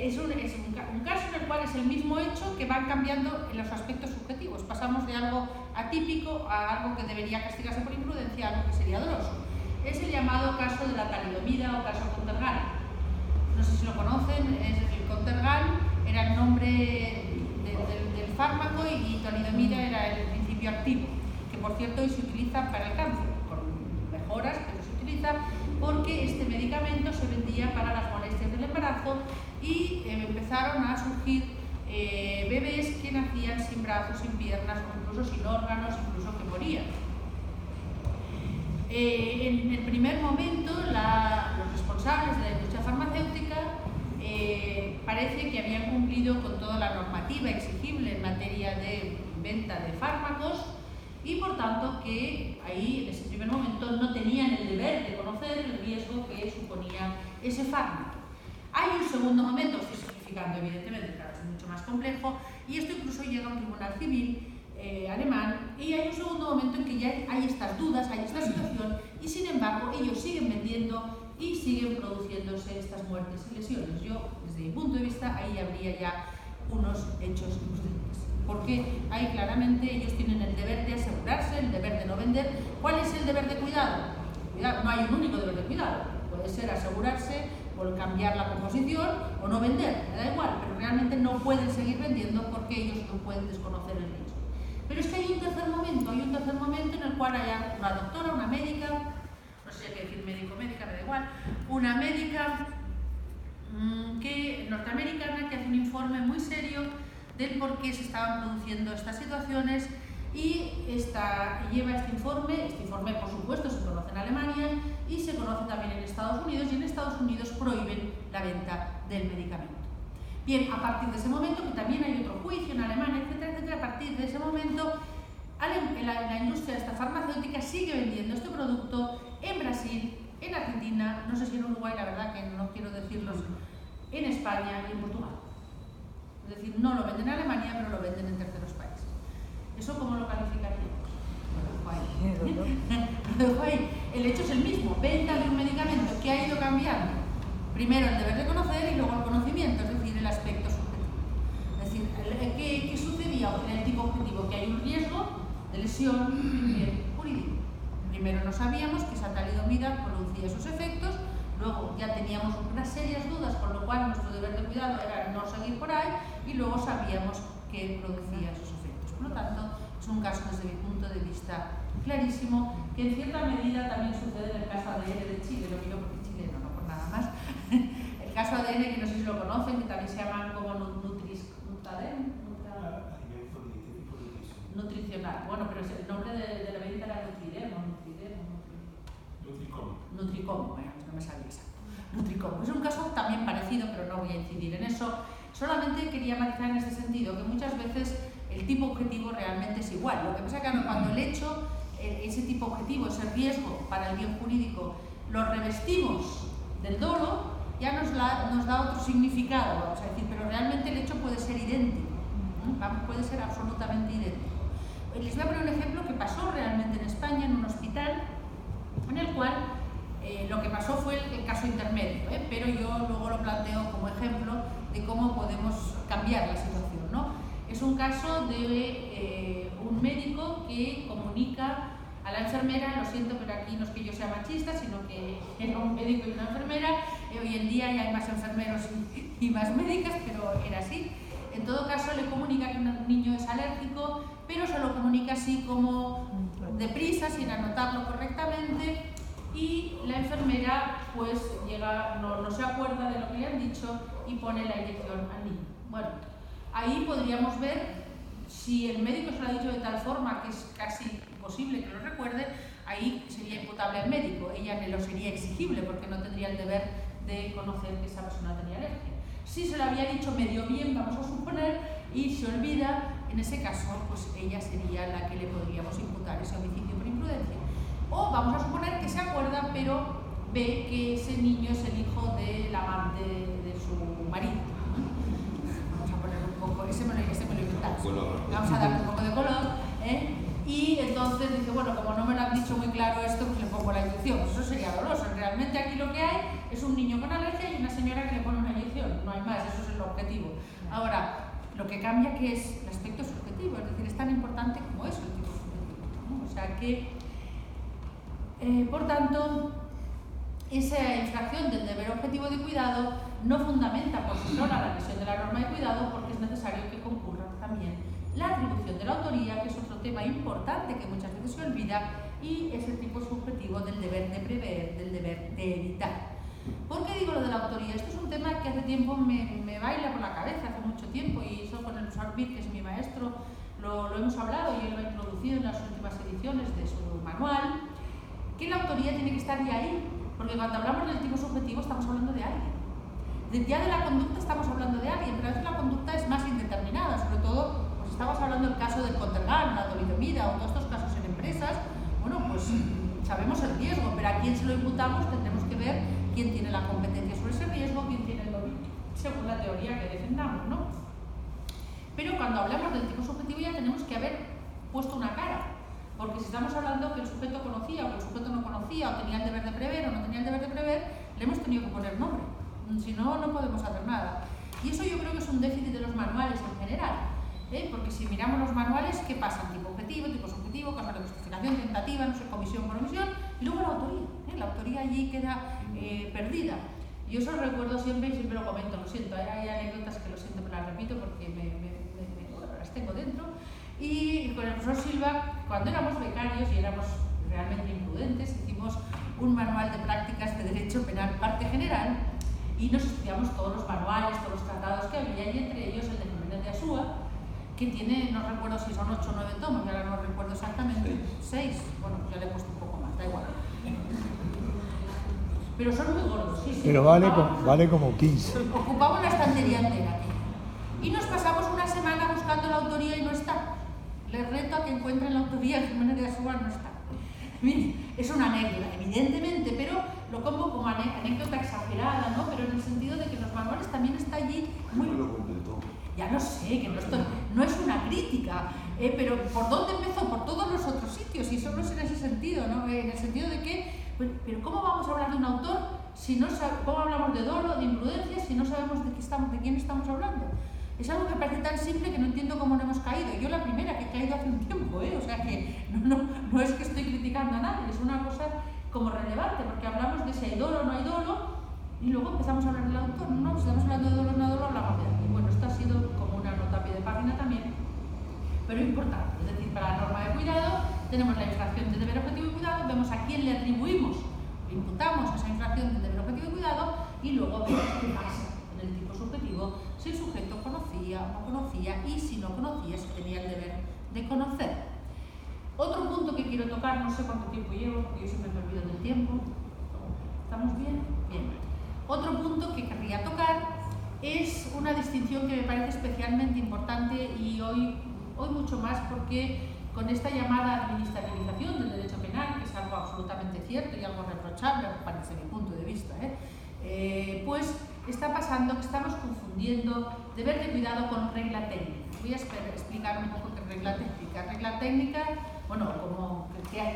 Es un caso en el cual es el mismo hecho que van cambiando en los aspectos subjetivos. Pasamos de algo atípico a algo que debería castigarse por imprudencia a algo que sería doloso. Es el llamado caso de la talidomida o caso Contergan. No sé si lo conocen, el Contergan era el nombre del fármaco y talidomida era el principio activo, que por cierto hoy se utiliza para el cáncer. Horas, pero se utiliza porque este medicamento se vendía para las molestias del embarazo y empezaron a surgir bebés que nacían sin brazos, sin piernas o incluso sin órganos, incluso que morían. En el primer momento los responsables de la industria farmacéutica parece que habían cumplido con toda la normativa exigible en materia de venta de fármacos y por tanto que ahí en ese primer momento no tenían el deber de conocer el riesgo que suponía ese fármaco. Hay un segundo momento, estoy simplificando evidentemente, claro, es mucho más complejo, y esto incluso llega a un tribunal civil alemán, y hay un segundo momento en que ya hay estas dudas, hay esta situación, y sin embargo ellos siguen vendiendo y siguen produciéndose estas muertes y lesiones. Yo, desde mi punto de vista, ahí habría ya unos hechos imprudentes, porque ahí claramente ellos tienen el deber de asegurarse, el deber de no vender. ¿Cuál es el deber de cuidado? No hay un único deber de cuidado, puede ser asegurarse o cambiar la composición o no vender, me da igual, pero realmente no pueden seguir vendiendo porque ellos no pueden desconocer el riesgo. Pero es que hay un tercer momento en el cual hay una doctora, una médica, no sé qué decir médico, médica, me da igual, una médica norteamericana que hace un informe muy serio del por qué se estaban produciendo estas situaciones y lleva este informe por supuesto se conoce en Alemania y se conoce también en Estados Unidos, y en Estados Unidos prohíben la venta del medicamento. Bien, a partir de ese momento, que también hay otro juicio en Alemania, etcétera, etcétera, a partir de ese momento la industria de esta farmacéutica sigue vendiendo este producto en Brasil, en Argentina, no sé si en Uruguay, la verdad que no quiero decirlos, en España y en Portugal. Es decir, no lo venden en Alemania, pero lo venden en terceros países. ¿Eso cómo lo calificaríamos? dejo ahí. Lo dejo ahí. El hecho es el mismo, venta de un medicamento que ha ido cambiando. Primero el deber de conocer y luego el conocimiento, es decir, el aspecto subjetivo. Es decir, ¿qué sucedía en el tipo objetivo? Que hay un riesgo de lesión bien jurídico. Primero no sabíamos que esa talidomida producía esos efectos, luego ya teníamos unas serias dudas, con lo cual nuestro deber de cuidado era no seguir por ahí, y luego sabíamos que producía esos efectos. Por lo tanto, es un caso desde mi punto de vista clarísimo, que en cierta medida también sucede en el caso ADN de Chile, lo digo porque chileno, no por nada más. El caso ADN, que no sé si lo conocen, que también se llaman como nutricional. Bueno, pero el nombre de la bebida era Nutricom, bueno, no me sabía esa. Nutricom. Es un caso también parecido, pero no voy a incidir en eso. Solamente quería matizar en este sentido que muchas veces el tipo objetivo realmente es igual. Lo que pasa es que cuando el hecho, ese tipo objetivo, ese riesgo para el bien jurídico, lo revestimos del dolo, ya nos da otro significado, vamos a decir, pero realmente el hecho puede ser idéntico, ¿no? Puede ser absolutamente idéntico. Les voy a poner un ejemplo que pasó realmente en España, en un hospital, en el cual lo que pasó fue el caso intermedio, pero yo luego lo planteo como ejemplo de cómo podemos cambiar la situación, ¿no? Es un caso de un médico que comunica a la enfermera, lo siento, pero aquí no es que yo sea machista, sino que era un médico y una enfermera. Hoy en día ya hay más enfermeros y más médicas, pero era así. En todo caso, le comunica que un niño es alérgico, pero se lo comunica así como deprisa, sin anotarlo correctamente, y la enfermera pues llega, no se acuerda de lo que le han dicho y pone la inyección al niño. Bueno, ahí podríamos ver si el médico se lo ha dicho de tal forma que es casi imposible que lo recuerde, ahí sería imputable al médico, ella no lo sería exigible porque no tendría el deber de conocer que esa persona tenía alergia. Si se lo había dicho medio bien, vamos a suponer, y se olvida, en ese caso, pues ella sería la que le podríamos imputar ese homicidio por imprudencia. O vamos a suponer que se acuerda, pero ve que ese niño es el hijo del amante de su marido. Vamos a poner un poco, ese me lo inventamos. Vamos a darle un poco de color, y entonces dice, bueno, como no me lo han dicho muy claro esto, pues le pongo la inyección. Eso sería doloroso. Realmente aquí lo que hay es un niño con alergia y una señora que le pone una inyección. No hay más, eso es el objetivo. Ahora, lo que cambia que es el aspecto subjetivo, es decir, es tan importante como eso, el tipo subjetivo, ¿no? O sea que, por tanto, esa infracción del deber objetivo de cuidado no fundamenta por sí sola la lesión de la norma de cuidado, porque es necesario que concurra también la atribución de la autoría, que es otro tema importante que muchas veces se olvida, y ese tipo subjetivo del deber de prever, del deber de evitar. ¿Por qué digo lo de la autoría? Esto es un tema que hace tiempo me baila por la cabeza, hace mucho tiempo, y eso con el profesor Vitt, que es mi maestro, lo hemos hablado y él lo ha introducido en las últimas ediciones de su manual, que la autoría tiene que estar ya ahí, porque cuando hablamos del tipo subjetivo estamos hablando de alguien. Ya de la conducta estamos hablando de alguien, pero a veces la conducta es más indeterminada, sobre todo, pues estamos hablando del caso del Contergan, la talidomida, o todos estos casos en empresas. Bueno, pues sabemos el riesgo, pero a quién se lo imputamos tendremos que ver quién tiene la competencia sobre ese riesgo, quién tiene el dominio, según la teoría que defendamos, ¿no? Pero cuando hablamos del tipo subjetivo ya tenemos que haber puesto una cara, porque si estamos hablando que el sujeto conocía o que el sujeto no conocía, o tenía el deber de prever o no tenía el deber de prever, le hemos tenido que poner nombre, si no, no podemos hacer nada. Y eso yo creo que es un déficit de los manuales en general, porque si miramos los manuales, ¿qué pasa? Tipo objetivo, tipo subjetivo, caso de justificación, tentativa, no sé, comisión por omisión, y luego la autoría. La autoría allí queda perdida. Yo eso lo recuerdo siempre y siempre lo comento, lo siento, hay anécdotas que lo siento, pero las repito porque bueno, las tengo dentro. Y con el profesor Silva, cuando éramos becarios y éramos realmente imprudentes, hicimos un manual de prácticas de derecho penal parte general y nos estudiamos todos los manuales, todos los tratados que había, y entre ellos el de Jiménez de Asúa, que tiene, no recuerdo si son 8 o 9 tomos, ya no recuerdo exactamente, 6, bueno, ya le he puesto un poco más, da igual. Pero son muy gordos, sí. Pero vale como 15. Ocupaba una estantería entera. Y nos pasamos una semana buscando la autoría y no está. Les reto a que encuentren la autoría de Jiménez de Asúa, no está. Es una anécdota, evidentemente, pero lo pongo como anécdota exagerada, ¿no? Pero en el sentido de que los manuales también está allí muy... ¿Cómo lo completó? Ya lo sé, que no es una crítica, pero ¿por dónde empezó? Por todos los otros sitios, y solo es en ese sentido, ¿no? En el sentido de que, pero ¿cómo vamos a hablar de un autor si no sabemos, cómo hablamos de dolo, de imprudencia, si no sabemos de quién estamos hablando? Es algo que parece tan simple que no entiendo cómo no hemos caído. Yo la primera que he caído hace un tiempo, o sea que no es que estoy criticando a nadie, es una cosa como relevante, porque hablamos de si hay dolo o no hay dolo, y luego empezamos a hablar del autor. No, si estamos hablando de dolo o no dolo, hablamos de alguien. Bueno, esto ha sido como una nota a pie de página también, pero importante. Es decir, para la norma de cuidado tenemos la infracción de deber objetivo y cuidado, vemos a quién le atribuimos, le imputamos esa infracción de deber objetivo y cuidado, y luego vemos qué pasa en el tipo subjetivo, si el sujeto conocía o no conocía, y si no conocía, si tenía el deber de conocer. Otro punto que quiero tocar, no sé cuánto tiempo llevo, porque yo siempre me olvido del tiempo. ¿Estamos bien? Bien. Otro punto que querría tocar es una distinción que me parece especialmente importante, y hoy mucho más, porque con esta llamada administrativización del derecho penal, que es algo absolutamente cierto y algo reprochable, parece mi punto de vista, pues está pasando que estamos confundiendo deber de cuidado con regla técnica. Voy a explicar un poco qué es regla técnica. Regla técnica, bueno,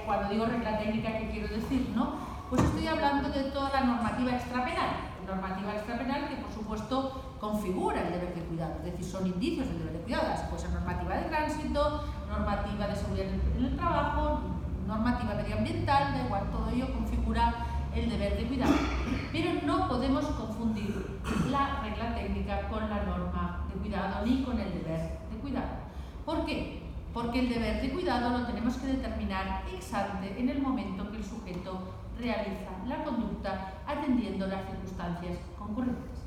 cuando digo regla técnica, ¿qué quiero decir? ¿No? Pues estoy hablando de toda la normativa extrapenal. Normativa extrapenal que, por supuesto, configura el deber de cuidado, es decir, son indicios del deber de cuidado. Puede ser normativa de tránsito, normativa de seguridad en el trabajo, normativa medioambiental, da igual, todo ello configura el deber de cuidado. Pero no podemos confundir la regla técnica con la norma de cuidado ni con el deber de cuidado. ¿Por qué? Porque el deber de cuidado lo tenemos que determinar ex ante en el momento que el sujeto realiza la conducta atendiendo las circunstancias concurrentes.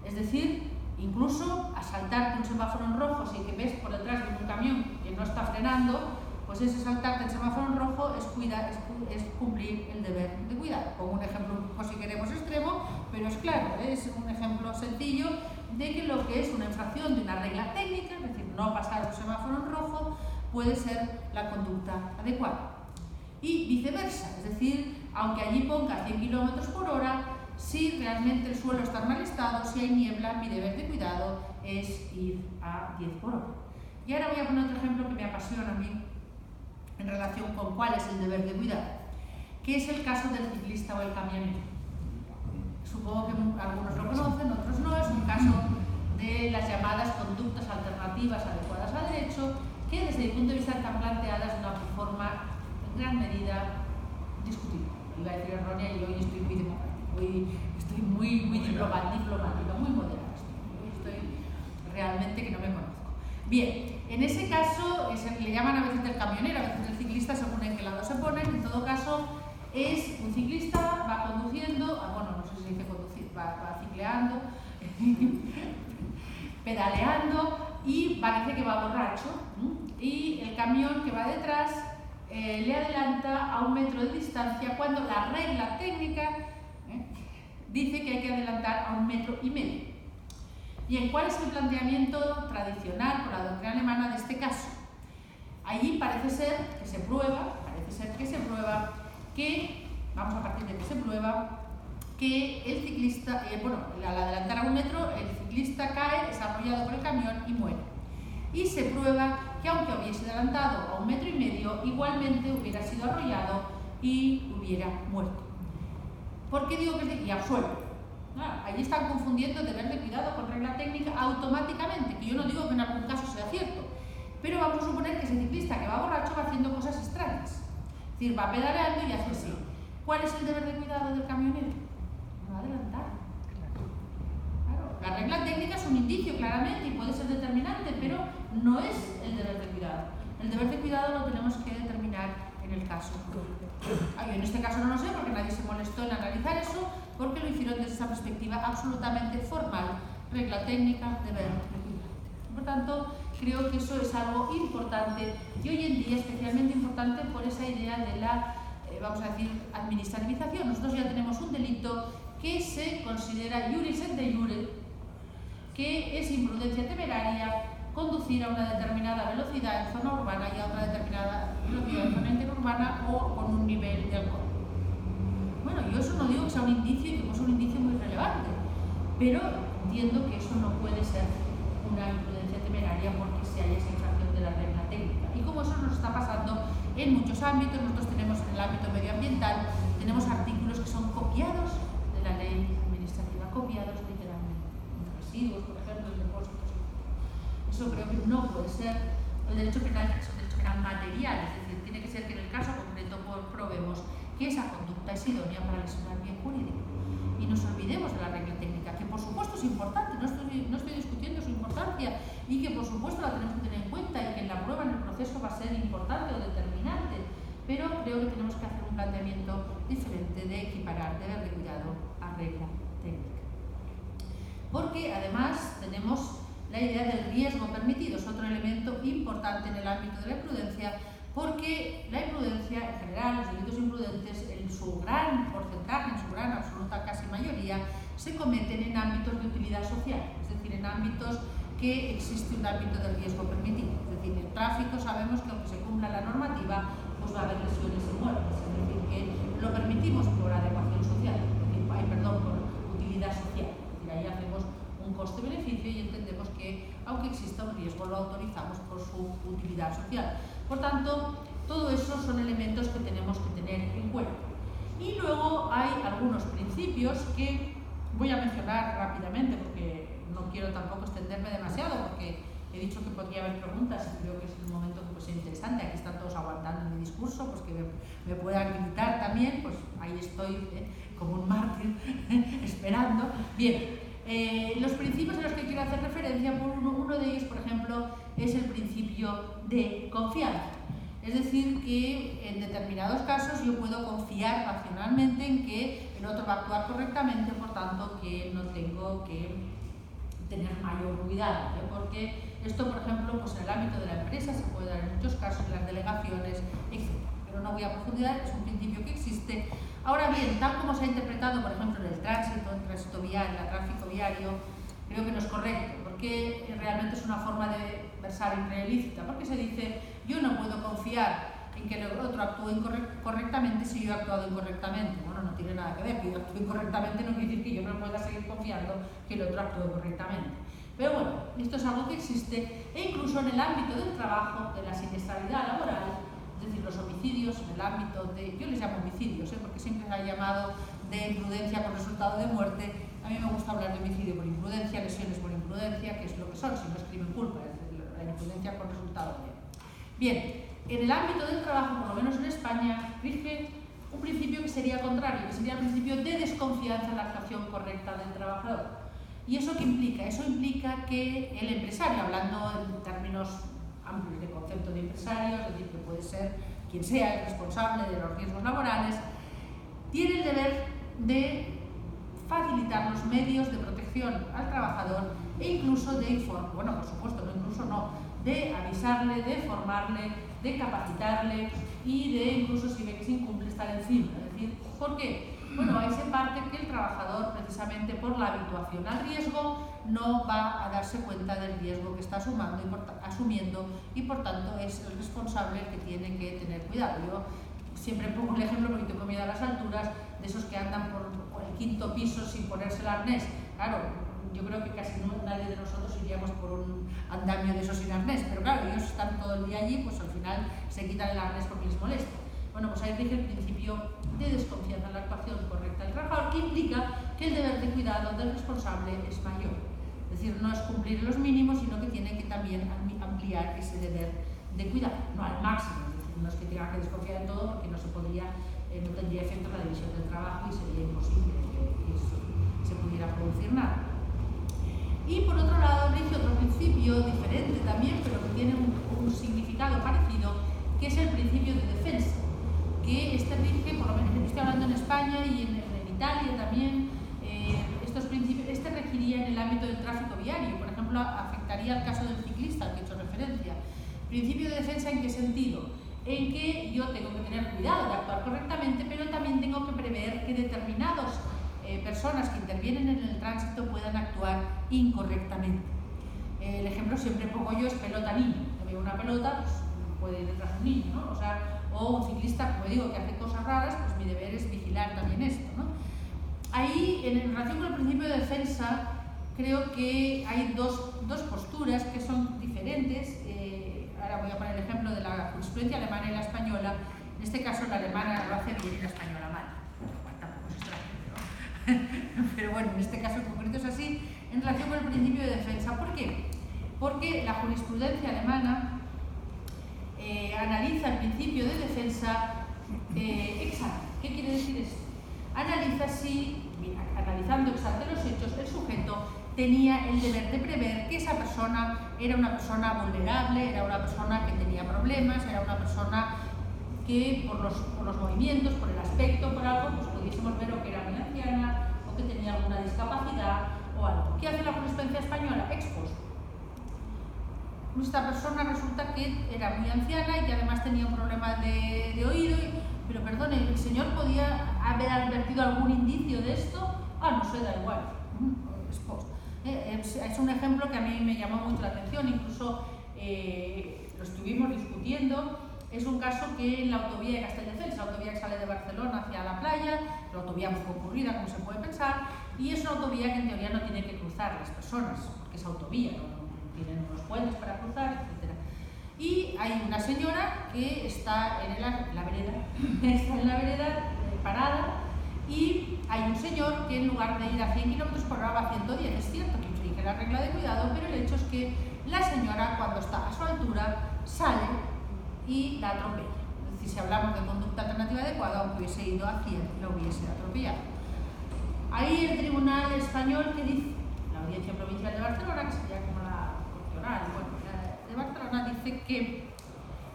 Es decir, incluso a saltarte un semáforo en rojo si que ves por detrás de un camión que no está frenando, pues ese saltarte el semáforo en rojo es cumplir el deber de cuidado. Pongo un ejemplo un poco, si queremos, extremo, pero es claro, es un ejemplo sencillo de que lo que es una infracción de una regla técnica, es decir, no pasar un semáforo en rojo, puede ser la conducta adecuada. Y viceversa, es decir, aunque allí ponga 100 km/h, si realmente el suelo está en mal estado, si hay niebla, mi deber de cuidado es ir a 10 por hora. Y ahora voy a poner otro ejemplo que me apasiona a mí en relación con cuál es el deber de cuidado, que es el caso del ciclista o el camionero. Supongo que algunos lo conocen, otros no. Es un caso de las llamadas conductas alternativas adecuadas a derecho, que desde mi punto de vista están planteadas de una forma en gran medida discutible. Iba a decir errónea, y hoy estoy muy democrática, estoy muy diplomática, muy moderada. Estoy realmente que no me conozco. Bien, en ese caso le llaman a veces del camionero, a veces del ciclista, según en qué lado se ponen. En todo caso, es un ciclista, va conduciendo, no sé si se dice conducir, va cicleando, pedaleando, y parece que va borracho, y el camión que va detrás le adelanta a 1 metro de distancia, cuando la regla técnica dice que hay que adelantar a 1,5 metros. Bien, ¿cuál es el planteamiento tradicional por la doctrina alemana de este caso? Allí parece ser que se prueba que, vamos a partir de que se prueba, que el ciclista, al adelantar a 1 metro, el ciclista cae, es arrollado por el camión y muere. Y se prueba que aunque hubiese adelantado a 1,5 metros, igualmente hubiera sido arrollado y hubiera muerto. ¿Por qué digo que y absuelve? Allí están confundiendo deber de cuidado con regla técnica automáticamente, que yo no digo que en algún caso sea cierto, pero vamos a suponer que ese ciclista que va borracho va haciendo cosas extrañas. Es decir, va pedaleando y hace así. ¿Cuál es el deber de cuidado del camionero? No adelantar. Claro, la regla técnica es un indicio claramente y puede ser determinante, pero no es el deber de cuidado. El deber de cuidado lo tenemos que determinar en el caso. Yo en este caso no lo sé porque nadie se molestó en analizar eso, porque lo hicieron desde esa perspectiva absolutamente formal, regla técnica, deber de cuidado. Por tanto, creo que eso es algo importante y hoy en día especialmente importante por esa idea de la, vamos a decir, administrativización. Nosotros ya tenemos un delito que se considera iuris et de iure, que es imprudencia temeraria, conducir a una determinada velocidad en zona urbana y a otra determinada velocidad en zona interurbana o con un nivel de alcohol. Bueno, yo eso no digo que sea un indicio y que es un indicio muy relevante, pero entiendo que eso no puede ser una imprudencia temeraria porque se haya esa infracción de la regla técnica. Y como eso nos está pasando en muchos ámbitos, nosotros tenemos en el ámbito medioambiental, tenemos artículos que son copiados de la ley administrativa, copiados literalmente. Residuos, por ejemplo, depósitos. Eso creo que no puede ser. El derecho penal es un derecho penal material, es decir, tiene que ser que en el caso concreto probemos que esa conducta es idónea para lesionar bien jurídico. Y nos olvidemos de la regla técnica, que por supuesto es importante, no estoy discutiendo su importancia, y que por supuesto la tenemos que tener en cuenta, y que en la prueba, en el proceso, va a ser importante o determinante, pero creo que tenemos que hacer un planteamiento diferente de equiparar deber de cuidado a regla técnica. Porque además tenemos la idea del riesgo permitido, es otro elemento importante en el ámbito de la imprudencia, porque la imprudencia en general, los delitos imprudentes, en su gran porcentaje, en su gran absoluta casi mayoría, se cometen en ámbitos de utilidad social, es decir, en ámbitos que existe un ámbito de riesgo permitido. Es decir, en el tráfico sabemos que aunque se cumpla la normativa, pues va a haber lesiones y muertes, es decir, que lo permitimos por adecuación social, por utilidad social. Es decir, ahí hacemos un coste-beneficio y entendemos que, aunque exista un riesgo, lo autorizamos por su utilidad social. Por tanto, todo eso son elementos que tenemos que tener en cuenta. Y luego hay algunos principios que voy a mencionar rápidamente porque no quiero tampoco extenderme demasiado, porque he dicho que podría haber preguntas y creo que es un momento que puede ser interesante. Aquí están todos aguantando mi discurso, pues que me puedan gritar también, pues ahí estoy como un mártir esperando. Bien. Los principios a los que quiero hacer referencia, uno de ellos, por ejemplo, es el principio de confianza. Es decir, que en determinados casos yo puedo confiar racionalmente en que el otro va a actuar correctamente, por tanto, que no tengo que tener mayor cuidado, porque esto, por ejemplo, pues en el ámbito de la empresa se puede dar en muchos casos, en las delegaciones, etc. Pero no voy a profundizar, es un principio que existe. Ahora bien, tal como se ha interpretado, por ejemplo, en el tránsito viario, el tráfico viario, creo que no es correcto, porque realmente es una forma de versar en ilícita, porque se dice, yo no puedo confiar en que el otro actúe correctamente si yo he actuado incorrectamente. Bueno, no tiene nada que ver, que yo actúe incorrectamente no quiere decir que yo no pueda seguir confiando que el otro actúe correctamente. Pero bueno, esto es algo que existe, e incluso en el ámbito del trabajo, de la siniestralidad laboral, es decir, los homicidios en el ámbito de, yo les llamo homicidios, porque siempre se ha llamado de imprudencia con resultado de muerte. A mí me gusta hablar de homicidio por imprudencia, lesiones por imprudencia, que es lo que son, si no es crimen culpa, es decir, la imprudencia con resultado de. Bien, en el ámbito del trabajo, por lo menos en España, rige un principio que sería contrario, que sería el principio de desconfianza en la actuación correcta del trabajador. ¿Y eso qué implica? Eso implica que el empresario, hablando en términos amplios de concepto de empresario, es decir, que puede ser quien sea el responsable de los riesgos laborales, tiene el deber de facilitar los medios de protección al trabajador e incluso de informar, bueno, por supuesto, no incluso no, de avisarle, de formarle, de capacitarle y de incluso si ve que se incumple estar encima. Es decir, ¿por qué? Bueno, ahí se parte que el trabajador, precisamente por la habituación al riesgo, no va a darse cuenta del riesgo que está asumiendo y por tanto es el responsable el que tiene que tener cuidado. Yo siempre pongo el ejemplo, porque tengo miedo a las alturas, de esos que andan por el quinto piso sin ponerse el arnés. Claro, yo creo que casi nadie de nosotros iríamos por un andamio de esos sin arnés, pero claro, ellos están todo el día allí, pues al final se quitan el arnés porque les molesta. Bueno, pues ahí rige el principio de desconfianza en la actuación correcta del trabajador, que implica que el deber de cuidado del responsable es mayor. Es decir, no es cumplir los mínimos, sino que tiene que también ampliar ese deber de cuidado, no al máximo. Es decir, no es que tenga que desconfiar en todo, porque no tendría efecto la división del trabajo y sería imposible que eso se pudiera producir nada. Y por otro lado, rige otro principio diferente también, pero que tiene un significado parecido, que es el principio de defensa, que este rige, por lo menos estoy hablando en España y en Italia también, estos principios, este regiría en el ámbito del tráfico viario, por ejemplo, afectaría al caso del ciclista al que he hecho referencia. Principio de defensa, ¿en qué sentido? En que yo tengo que tener cuidado de actuar correctamente, pero también tengo que prever que determinadas personas que intervienen en el tránsito puedan actuar incorrectamente. El ejemplo siempre pongo yo es pelota-niño. Que veo una pelota, pues puede ir detrás de un niño, ¿no? O un ciclista, como digo, que hace cosas raras, pues mi deber es vigilar también esto, ¿no? Ahí, en relación con el principio de defensa, creo que hay dos posturas que son diferentes. Ahora voy a poner el ejemplo de la jurisprudencia alemana y la española. En este caso la alemana lo hace bien y la española mal. Bueno, tampoco es extraño, pero bueno, en este caso en concreto es así en relación con el principio de defensa. ¿Por qué? Porque la jurisprudencia alemana analiza el principio de defensa ex ante. ¿Qué quiere decir esto? Analiza si, analizando ex ante los hechos, el sujeto tenía el deber de prever que esa persona era una persona vulnerable, era una persona que tenía problemas, era una persona que por los movimientos, por el aspecto, por algo, pues pudiésemos ver o que era muy anciana o que tenía alguna discapacidad o algo. ¿Qué hace la jurisprudencia española? Ex post. Esta persona resulta que era muy anciana y que además tenía un problema de oído, pero perdone, ¿el señor podía haber advertido algún indicio de esto? No sé, da igual. Ex post. Es un ejemplo que a mí me llamó mucho la atención, incluso lo estuvimos discutiendo. Es un caso que en la autovía de Castelldefels, la autovía que sale de Barcelona hacia la playa, la autovía muy concurrida, como se puede pensar, y es una autovía que en teoría no tiene que cruzar las personas, porque es autovía, no tienen unos puentes para cruzar, etc. Y hay una señora que está en la vereda, parada, y hay un señor que en lugar de ir a 100 km/h va a 110. Es cierto que infringe la regla de cuidado, pero el hecho es que la señora, cuando está a su altura, sale y la atropella. Es decir, si hablamos de conducta alternativa adecuada, aunque hubiese ido a 100, la hubiese atropellado. Ahí el Tribunal Español, que dice, la Audiencia Provincial de Barcelona, que sería como la Corte Oral, de Barcelona, dice que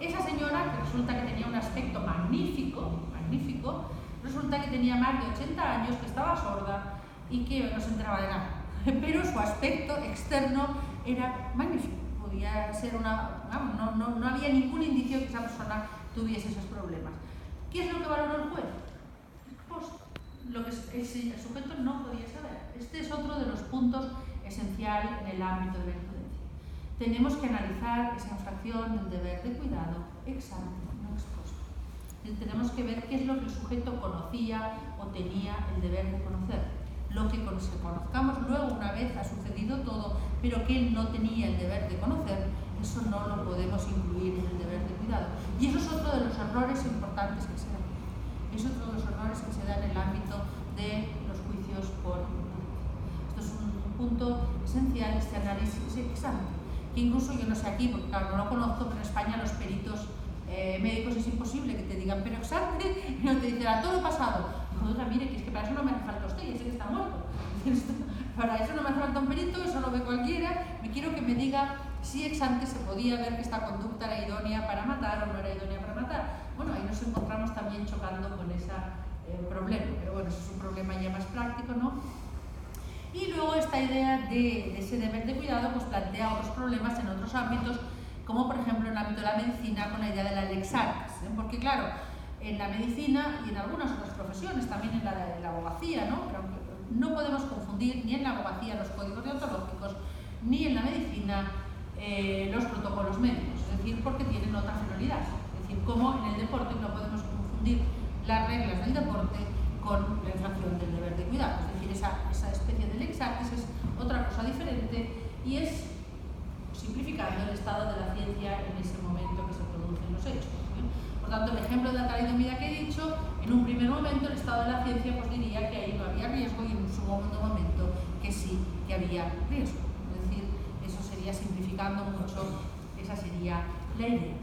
esa señora, que resulta que tenía un aspecto magnífico, resulta que tenía más de 80 años, que estaba sorda y que no se enteraba de nada, pero su aspecto externo era magnífico. Podía ser no había ningún indicio de que esa persona tuviese esos problemas. ¿Qué es lo que valoró el juez? Pues lo que el sujeto no podía saber. Este es otro de los puntos esenciales en el ámbito de la imprudencia. Tenemos que analizar esa infracción del deber de cuidado ex ante, no ex post. Tenemos que ver qué es lo que el sujeto conocía o tenía el deber de conocer. Lo que conozcamos luego, una vez ha sucedido todo, pero que él no tenía el deber de conocer, eso no lo podemos incluir en el deber de cuidado. Y eso es otro de los errores importantes que se dan. Es otro de los errores que se dan en el ámbito de los juicios por imprudencia. Esto es un punto esencial, este análisis ex ante, que incluso yo no sé aquí, porque claro, no lo conozco, pero en España los peritos médicos es imposible que te digan, pero ex ante, y no te dicen a todo pasado. Otra, mire, que es que para eso no me hace falta usted, ya sé que está muerto. Para eso no me hace falta un perito, eso lo ve cualquiera. Me quiero que me diga si ex ante se podía ver que esta conducta era idónea para matar o no era idónea para matar. Bueno, ahí nos encontramos también chocando con ese problema, pero bueno, eso es un problema ya más práctico, ¿no? Y luego esta idea de ese deber de cuidado pues plantea otros problemas en otros ámbitos, como por ejemplo en el ámbito de la medicina con la idea de la lex artis, porque claro, en la medicina y en algunas otras profesiones, también en la abogacía, ¿no? Pero no podemos confundir ni en la abogacía los códigos deontológicos, ni en la medicina los protocolos médicos, es decir, porque tienen otra finalidad. Es decir, como en el deporte no podemos confundir las reglas del deporte con la infracción del deber de cuidado. Es decir, esa especie de lex artis es otra cosa diferente y es, simplificando, el estado de la ciencia en ese momento que se producen los hechos. Por tanto, el ejemplo de la talidomida que he dicho, en un primer momento el estado de la ciencia pues diría que ahí no había riesgo y en un segundo momento que sí, que había riesgo. Es decir, eso sería simplificando mucho, esa sería la idea.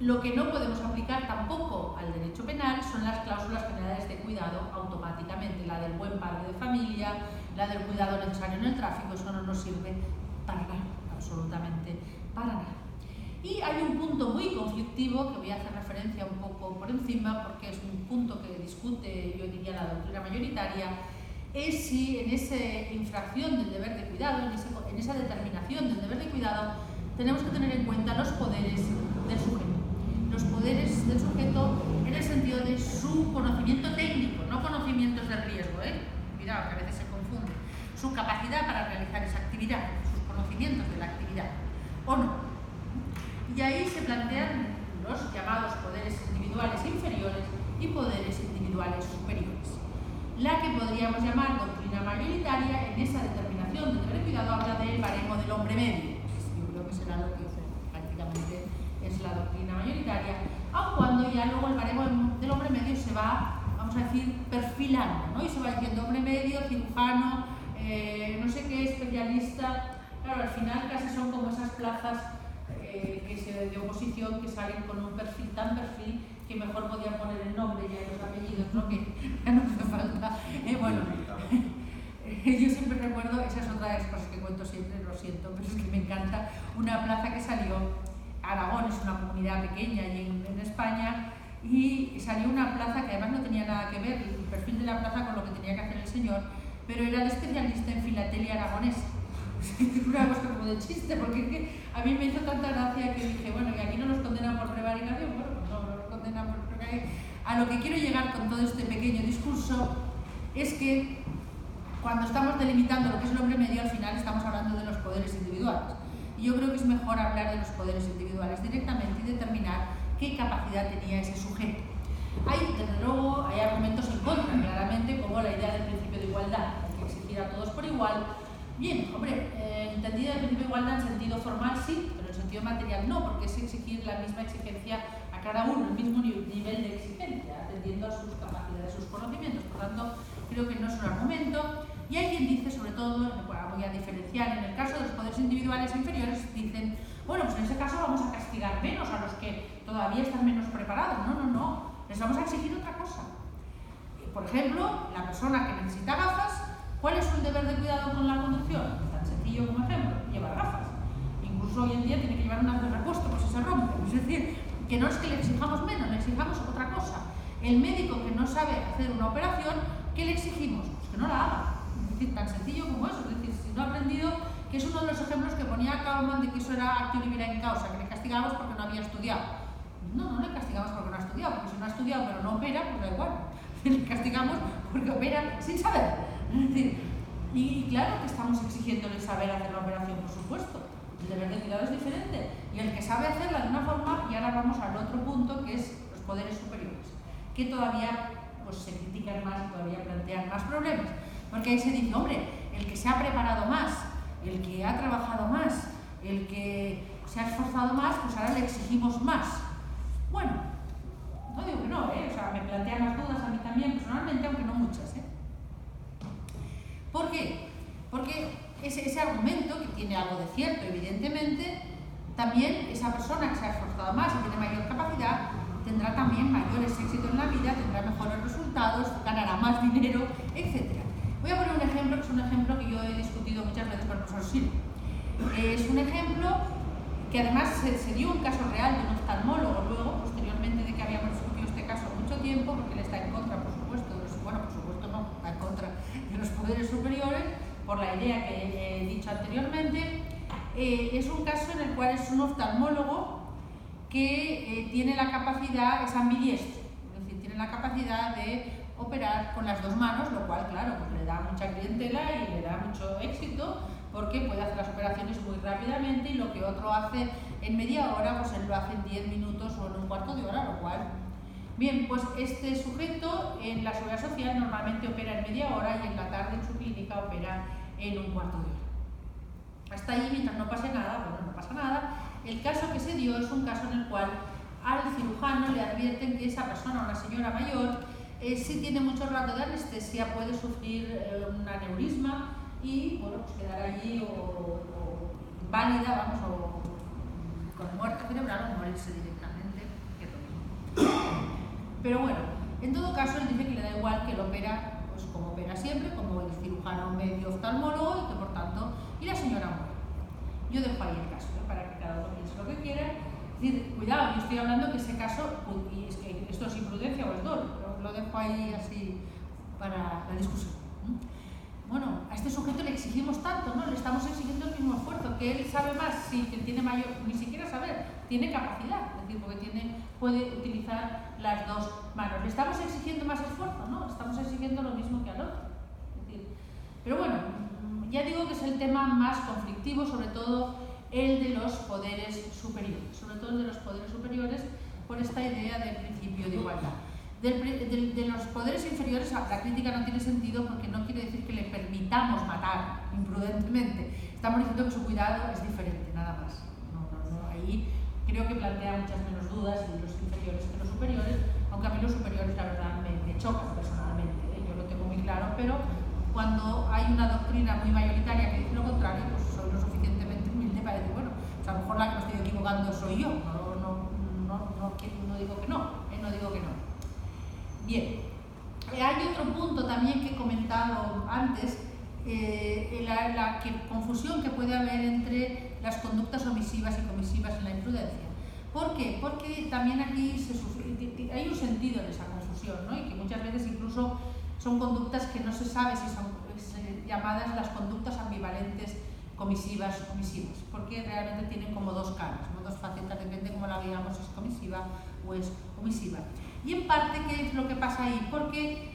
Lo que no podemos aplicar tampoco al derecho penal son las cláusulas generales de cuidado automáticamente, la del buen padre de familia, la del cuidado necesario en el tráfico, eso no nos sirve para nada, absolutamente para nada. Y hay un punto muy conflictivo que voy a hacer referencia un poco por encima porque es un punto que discute, yo diría, la doctrina mayoritaria, es si en esa infracción del deber de cuidado, en esa determinación del deber de cuidado, tenemos que tener en cuenta los poderes del sujeto. Los poderes del sujeto en el sentido de su conocimiento técnico, no conocimientos del riesgo, cuidado, que a veces se confunde. Su capacidad para realizar esa actividad, sus conocimientos de la actividad, o no. Y ahí se plantean los llamados poderes individuales inferiores y poderes individuales superiores. la que podríamos llamar doctrina mayoritaria. En esa determinación del deber de cuidado habla del baremo del hombre medio. Yo creo que será lo que prácticamente es la doctrina mayoritaria, aun cuando ya luego el baremo del hombre medio se va, vamos a decir, perfilando, ¿no? Y se va diciendo hombre medio, cirujano, no sé qué, especialista. Claro, al final casi son como esas plazas de oposición que salen con un perfil que mejor podían poner el nombre y los apellidos, ¿no? Que ya no hace falta. Bueno, yo siempre recuerdo, esa es otra de las cosas que cuento siempre, lo siento, pero es que me encanta, una plaza que salió. Aragón es una comunidad pequeña y en España, y salió una plaza que además no tenía nada que ver el perfil de la plaza con lo que tenía que hacer el señor, pero era de especialista en filatelia aragonesa. Es una cosa como de chiste, porque es que a mí me hizo tanta gracia que dije, bueno, y aquí no nos condenan por prevaricación, bueno, pues no nos condenan por prevaricación. A lo que quiero llegar con todo este pequeño discurso es que cuando estamos delimitando lo que es el hombre medio, al final estamos hablando de los poderes individuales. Y yo creo que es mejor hablar de los poderes individuales directamente y determinar qué capacidad tenía ese sujeto. Desde luego, hay argumentos en contra, claramente, como la idea del principio de igualdad, hay que exigir a todos por igual. Bien, hombre, entendida el principio de igualdad en sentido formal sí, pero en sentido material no, porque es exigir la misma exigencia a cada uno, el mismo nivel de exigencia, atendiendo a sus capacidades, sus conocimientos. Por tanto, creo que no es un argumento. Y hay quien dice, sobre todo, voy a diferenciar, en el caso de los poderes individuales inferiores, dicen, bueno, pues en ese caso vamos a castigar menos a los que todavía están menos preparados. No, les vamos a exigir otra cosa. Por ejemplo, la persona que necesita gafas, ¿cuál es su deber de cuidado con la conducción? Tan sencillo como ejemplo, llevar gafas. Incluso hoy en día tiene que llevar unas de repuesto por si se rompe. Es decir, que no es que le exijamos menos, le exijamos otra cosa. El médico que no sabe hacer una operación, ¿qué le exigimos? Pues que no la haga. Es decir, tan sencillo como eso. Es decir, si no ha aprendido, que es uno de los ejemplos que ponía Kaumann de que eso era actio libera in causa, que le castigamos porque no había estudiado. No le castigamos porque no ha estudiado, porque si no ha estudiado pero no opera, pues da igual. Le castigamos porque opera sin saber. Es decir, y claro que estamos exigiéndole saber hacer la operación, por supuesto. El deber de cuidado es diferente. Y el que sabe hacerla de una forma, y ahora vamos al otro punto, que es los poderes superiores, que todavía pues, se critican más y todavía plantean más problemas. Porque ahí se dice, hombre, el que se ha preparado más, el que ha trabajado más, el que se ha esforzado más, pues ahora le exigimos más. Bueno, no digo que no, o sea, me plantean las dudas a mí también personalmente, aunque no muchas, ¿Por qué? Porque ese argumento, que tiene algo de cierto, evidentemente, también esa persona que se ha esforzado más y tiene mayor capacidad, tendrá también mayores éxitos en la vida, tendrá mejores resultados, ganará más dinero, etc. Voy a poner un ejemplo, que es un ejemplo que yo he discutido muchas veces con el profesor Silva. Es un ejemplo que además se dio un caso real de un oftalmólogo luego, posteriormente de que habíamos discutido este caso mucho tiempo, porque él está en contra, por supuesto, está en contra de los poderes superiores, por la idea que he dicho anteriormente. Es un caso en el cual es un oftalmólogo que tiene la capacidad, es ambidiestro, es decir, tiene la capacidad de operar con las dos manos, lo cual, claro, pues le da mucha clientela y le da mucho éxito, porque puede hacer las operaciones muy rápidamente y lo que otro hace en media hora, pues él lo hace en 10 minutos o en un cuarto de hora, lo cual... Bien, pues este sujeto en la seguridad social normalmente opera en media hora y en la tarde en su clínica opera en un cuarto de hora. Hasta ahí, mientras no pase nada, bueno, no pasa nada. El caso que se dio es un caso en el cual al cirujano le advierten que esa persona, una señora mayor, si tiene mucho rato de anestesia puede sufrir un aneurisma y bueno, pues quedar allí o inválida, vamos, o con muerte cerebral o morirse directamente, que es lo mismo. Pero bueno, en todo caso él dice que le da igual, que él opera pues como opera siempre, como el cirujano medio oftalmólogo y que por tanto, y la señora muere. Yo dejo ahí el caso, para que cada uno piense lo que quiera. Es decir, cuidado, yo estoy hablando que ese caso, y es que esto es imprudencia o es dolo, pero lo dejo ahí así para la discusión. Bueno, a este sujeto le exigimos tanto, ¿no? Le estamos exigiendo el mismo esfuerzo, que él sabe más, sí, que él tiene mayor, ni siquiera saber, tiene capacidad, es decir, porque puede utilizar las dos manos. Le estamos exigiendo más esfuerzo, ¿no? Estamos exigiendo lo mismo que al otro. Es decir, pero bueno, ya digo que es el tema más conflictivo, sobre todo el de los poderes superiores, por esta idea del principio de igualdad. De los poderes inferiores, la crítica no tiene sentido porque no quiere decir que le permitamos matar imprudentemente. Estamos diciendo que su cuidado es diferente, nada más. Ahí creo que plantea muchas menos dudas de los inferiores que los superiores, aunque a mí los superiores la verdad me chocan personalmente, yo lo tengo muy claro, pero cuando hay una doctrina muy mayoritaria que dice lo contrario, pues soy lo suficientemente humilde para decir, bueno, pues a lo mejor la que me estoy equivocando soy yo, no digo que no, no digo que no. Bien, hay otro punto también que he comentado antes, la confusión que puede haber entre las conductas omisivas y comisivas en la imprudencia. ¿Por qué? Porque también aquí hay un sentido en esa confusión, ¿no? Y que muchas veces incluso son conductas que no se sabe si son llamadas las conductas ambivalentes comisivas o omisivas, porque realmente tienen como dos caras, ¿no? Dos facetas, depende cómo la veamos, si es comisiva o es omisiva. Y en parte, ¿qué es lo que pasa ahí? Porque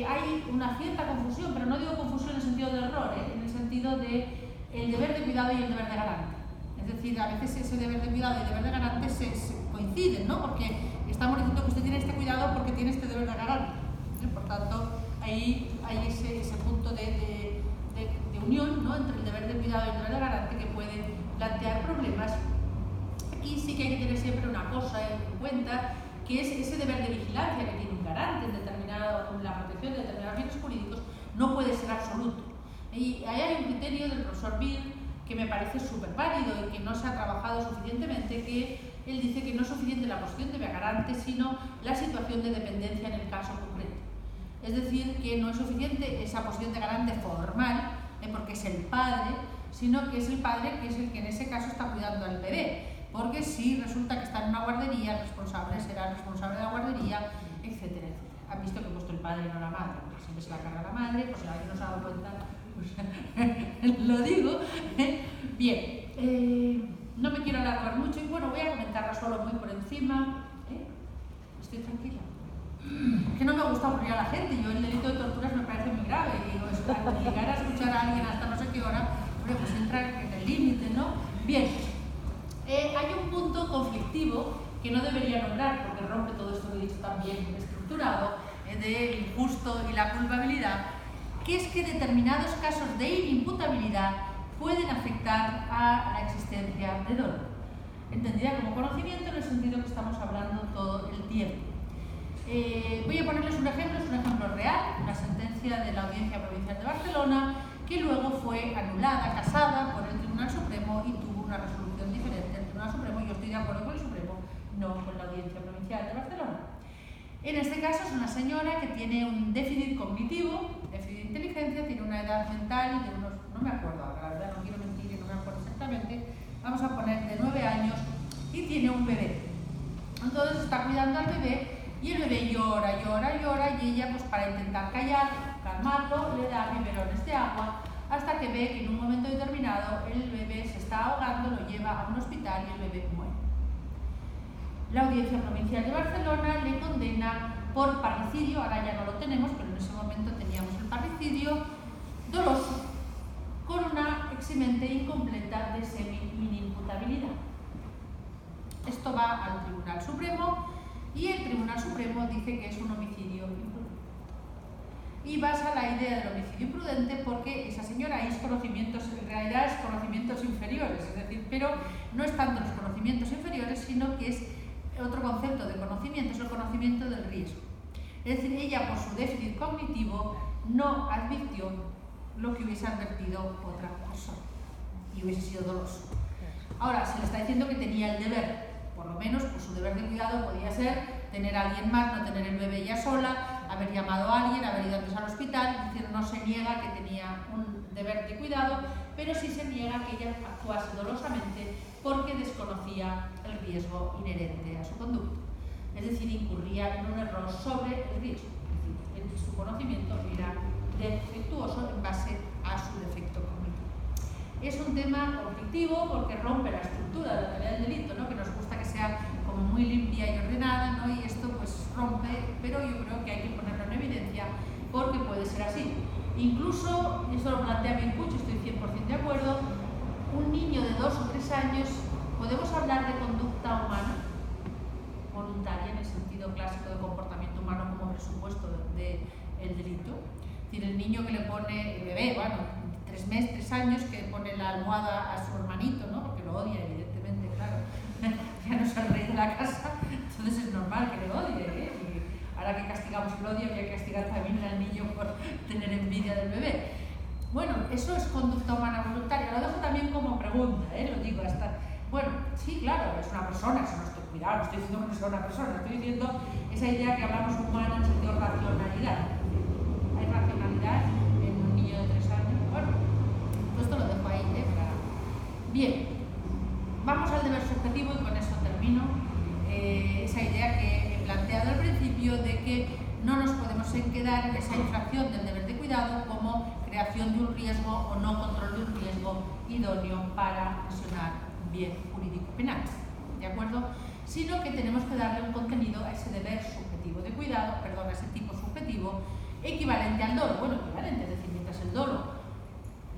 hay una cierta confusión, pero no digo confusión en el sentido de error, en el sentido de el deber de cuidado y el deber de garante. Es decir, a veces ese deber de cuidado y el deber de garante se coinciden, ¿no? Porque estamos diciendo que usted tiene este cuidado porque tiene este deber de garante. Por tanto, ahí hay ese punto de unión, ¿no? Entre el deber de cuidado y el deber de garante que puede plantear problemas. Aquí sí que hay que tener siempre una cosa en cuenta, que es ese deber de vigilancia que tiene un garante en la protección de determinados bienes jurídicos, no puede ser absoluto. Y ahí hay un criterio del profesor Bill que me parece súper válido y que no se ha trabajado suficientemente, que él dice que no es suficiente la posición de garante, sino la situación de dependencia en el caso concreto. Es decir, que no es suficiente esa posición de garante formal, porque es el padre, sino que es el padre que es el que en ese caso está cuidando al bebé. Porque si resulta que está en una guardería, el responsable será el responsable de la guardería, etcétera, etcétera. Han visto que he puesto el padre y no la madre, porque siempre se la carga la madre, pues si alguien no se ha dado cuenta, pues lo digo. Bien, no me quiero alargar mucho y bueno, voy a comentarla solo muy por encima. Estoy tranquila. Que no me gusta aburrir a la gente, yo el delito de torturas me parece muy grave y digo, llegar a escuchar a alguien hasta no sé qué hora, pues entra en el límite, ¿no? Bien. Hay un punto conflictivo que no debería nombrar porque rompe todo esto que he dicho también estructurado de injusto y la culpabilidad, que es que determinados casos de inimputabilidad pueden afectar a la existencia de dolo, entendida como conocimiento en el sentido que estamos hablando todo el tiempo. Voy a ponerles un ejemplo, es un ejemplo real, una sentencia de la Audiencia Provincial de Barcelona que luego fue anulada, casada por el Tribunal Supremo y tuvo una resolución diferente del Tribunal Supremo. Yo estoy de acuerdo con el Supremo, no con la Audiencia Provincial de Barcelona. En este caso es una señora que tiene un déficit cognitivo, déficit de inteligencia, tiene una edad mental de unos, no me acuerdo ahora, la verdad no quiero mentir y no me acuerdo exactamente, vamos a poner de 9 años y tiene un bebé. Entonces está cuidando al bebé y el bebé llora, llora, llora y ella pues para intentar calmarlo le da biberones de agua hasta que ve que en un momento determinado el bebé se está ahogando, lo lleva a un hospital y el bebé muere. La Audiencia Provincial de Barcelona le condena por parricidio, ahora ya no lo tenemos, pero en ese momento teníamos el parricidio doloso, con una eximente incompleta de semi-inimputabilidad. Esto va al Tribunal Supremo y el Tribunal Supremo dice que es un homicidio imprudente. Y basa la idea del homicidio imprudente porque esa señora es conocimientos, en realidad es conocimientos inferiores, es decir, pero no es tanto los conocimientos inferiores, sino que es otro concepto de conocimiento, es el conocimiento del riesgo. Es decir, ella por su déficit cognitivo no advirtió lo que hubiese advertido otra persona y hubiese sido doloso. Ahora, se le está diciendo que tenía el deber, por lo menos pues, su deber de cuidado podía ser tener a alguien más, no tener el bebé ella sola, haber llamado a alguien, haber ido antes al hospital, es decir, no se niega que tenía un deber de cuidado, pero sí se niega que ella actuase dolosamente porque desconocía el riesgo inherente a su conducta. Es decir, incurría en un error sobre el riesgo, es decir, su conocimiento era defectuoso en base a su defecto cognitivo. Es un tema conflictivo porque rompe la estructura de la teoría del delito, ¿no? Que nos gusta que sea como muy limpia y ordenada, ¿no? Y esto pues rompe, pero yo creo que hay que ponerlo en evidencia porque puede ser así. Incluso, esto lo plantea Vincucci, estoy 100% de acuerdo, un niño de 2 o 3 años, ¿podemos hablar de conducta humana? voluntaria en el sentido clásico de comportamiento humano como presupuesto del delito. Es decir, el niño que le pone, el bebé, bueno, 3 años, que pone la almohada a su hermanito, ¿no? Porque lo odia, evidentemente, claro. Ya no es el rey de la casa, entonces es normal que le odie, ¿eh? Y ahora que castigamos el odio, habría que castigar también al niño por tener envidia del bebé. Bueno, eso es conducta humana voluntaria. Lo dejo también como pregunta, lo digo hasta... Bueno, sí, claro, es una persona, eso no estoy cuidado, no estoy diciendo que no sea una persona, estoy diciendo esa idea que hablamos humana en sentido de racionalidad. Hay racionalidad en un niño de 3 años. Bueno, pues esto lo dejo ahí, Bien, vamos al deber subjetivo y con eso termino. Esa idea que he planteado al principio de que no nos podemos quedar en esa infracción del deber de cuidado como creación de un riesgo o no control de un riesgo idóneo para lesionar bien jurídico penal, ¿de acuerdo? Sino que tenemos que darle un contenido a ese deber subjetivo de cuidado, a ese tipo subjetivo, equivalente al dolo. Bueno, equivalente, es decir, mientras el dolo,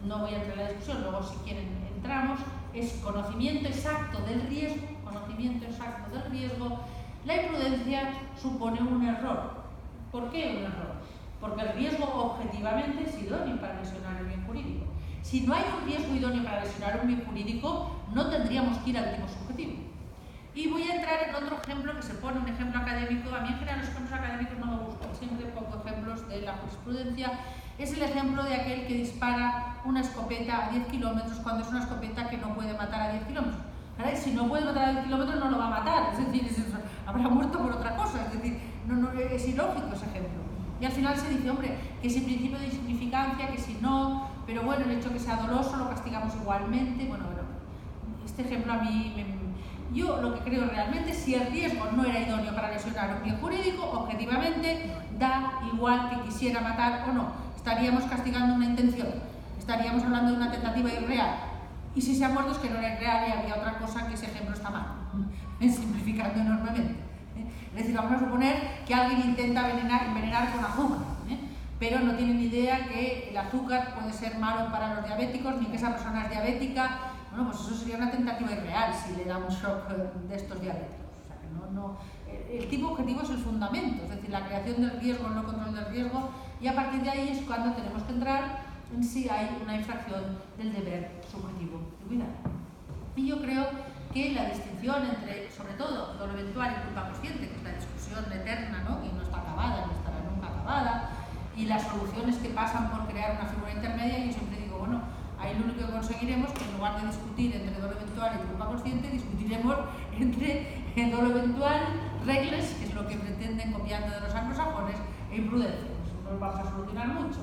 no voy a entrar en la discusión, luego si quieren entramos, es conocimiento exacto del riesgo, la imprudencia supone un error. ¿Por qué un error? Porque el riesgo objetivamente es idóneo para lesionar el bien jurídico. Si no hay un riesgo idóneo para lesionar un bien jurídico, no tendríamos que ir al tipo subjetivo. Y voy a entrar en otro ejemplo que se pone, un ejemplo académico. A mí en general los ejemplos académicos no me gustan, siempre pongo ejemplos de la jurisprudencia. Es el ejemplo de aquel que dispara una escopeta a 10 kilómetros cuando es una escopeta que no puede matar a 10 kilómetros. Si no puede matar a 10 kilómetros no lo va a matar, es decir, habrá muerto por otra cosa, es decir, no, es ilógico ese ejemplo. Y al final se dice, hombre, que si principio de insignificancia, que si no, pero bueno, el hecho que sea doloso lo castigamos igualmente. Bueno, este ejemplo a mí, yo lo que creo realmente, si el riesgo no era idóneo para lesionar un bien jurídico, objetivamente da igual que quisiera matar o no. Estaríamos castigando una intención, estaríamos hablando de una tentativa irreal. Y si se ha muerto es que no era irreal y había otra cosa, que ese ejemplo está mal, simplificando enormemente. Es decir, vamos a suponer que alguien intenta envenenar con azúcar, pero no tiene ni idea que el azúcar puede ser malo para los diabéticos, ni que esa persona es diabética. Bueno, pues eso sería una tentativa irreal si le da un shock de estos diabéticos. O sea, que el tipo objetivo es el fundamento, es decir, la creación del riesgo, no control del riesgo, y a partir de ahí es cuando tenemos que entrar en si hay una infracción del deber subjetivo de cuidado. Y yo creo que la distinción entre, sobre todo, dolo eventual y culpa consciente, que es la discusión eterna, ¿no? Y no está acabada, ni estará nunca acabada, y las soluciones que pasan por crear una figura intermedia, yo siempre digo, bueno, ahí lo único que conseguiremos, que en lugar de discutir entre dolo eventual y culpa consciente, discutiremos entre dolo eventual, reglas, que es lo que pretenden copiando de los anglosajones, e imprudencia. No nos vamos a solucionar mucho.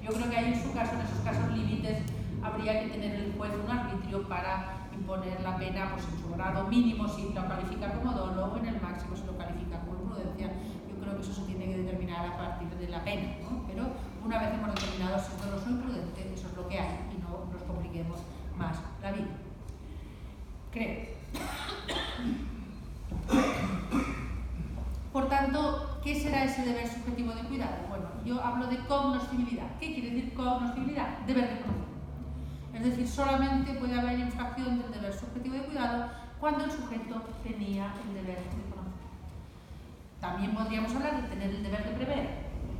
Yo creo que ahí en su caso, en esos casos límites, habría que tener el juez un arbitrio para imponer la pena pues, en su grado mínimo si lo califica como dolo o en el máximo si lo califica como imprudencia. Yo creo que eso se tiene que determinar a partir de la pena, ¿no? Pero una vez hemos determinado si es doloso o imprudente, eso es lo que hay y no nos compliquemos más la vida. Creo. Por tanto, ¿qué será ese deber subjetivo de cuidado? Bueno, yo hablo de cognoscibilidad. ¿Qué quiere decir cognoscibilidad? Deber de conocer. Es decir, solamente puede haber infracción del deber subjetivo de cuidado cuando el sujeto tenía el deber de conocer. También podríamos hablar de tener el deber de prever.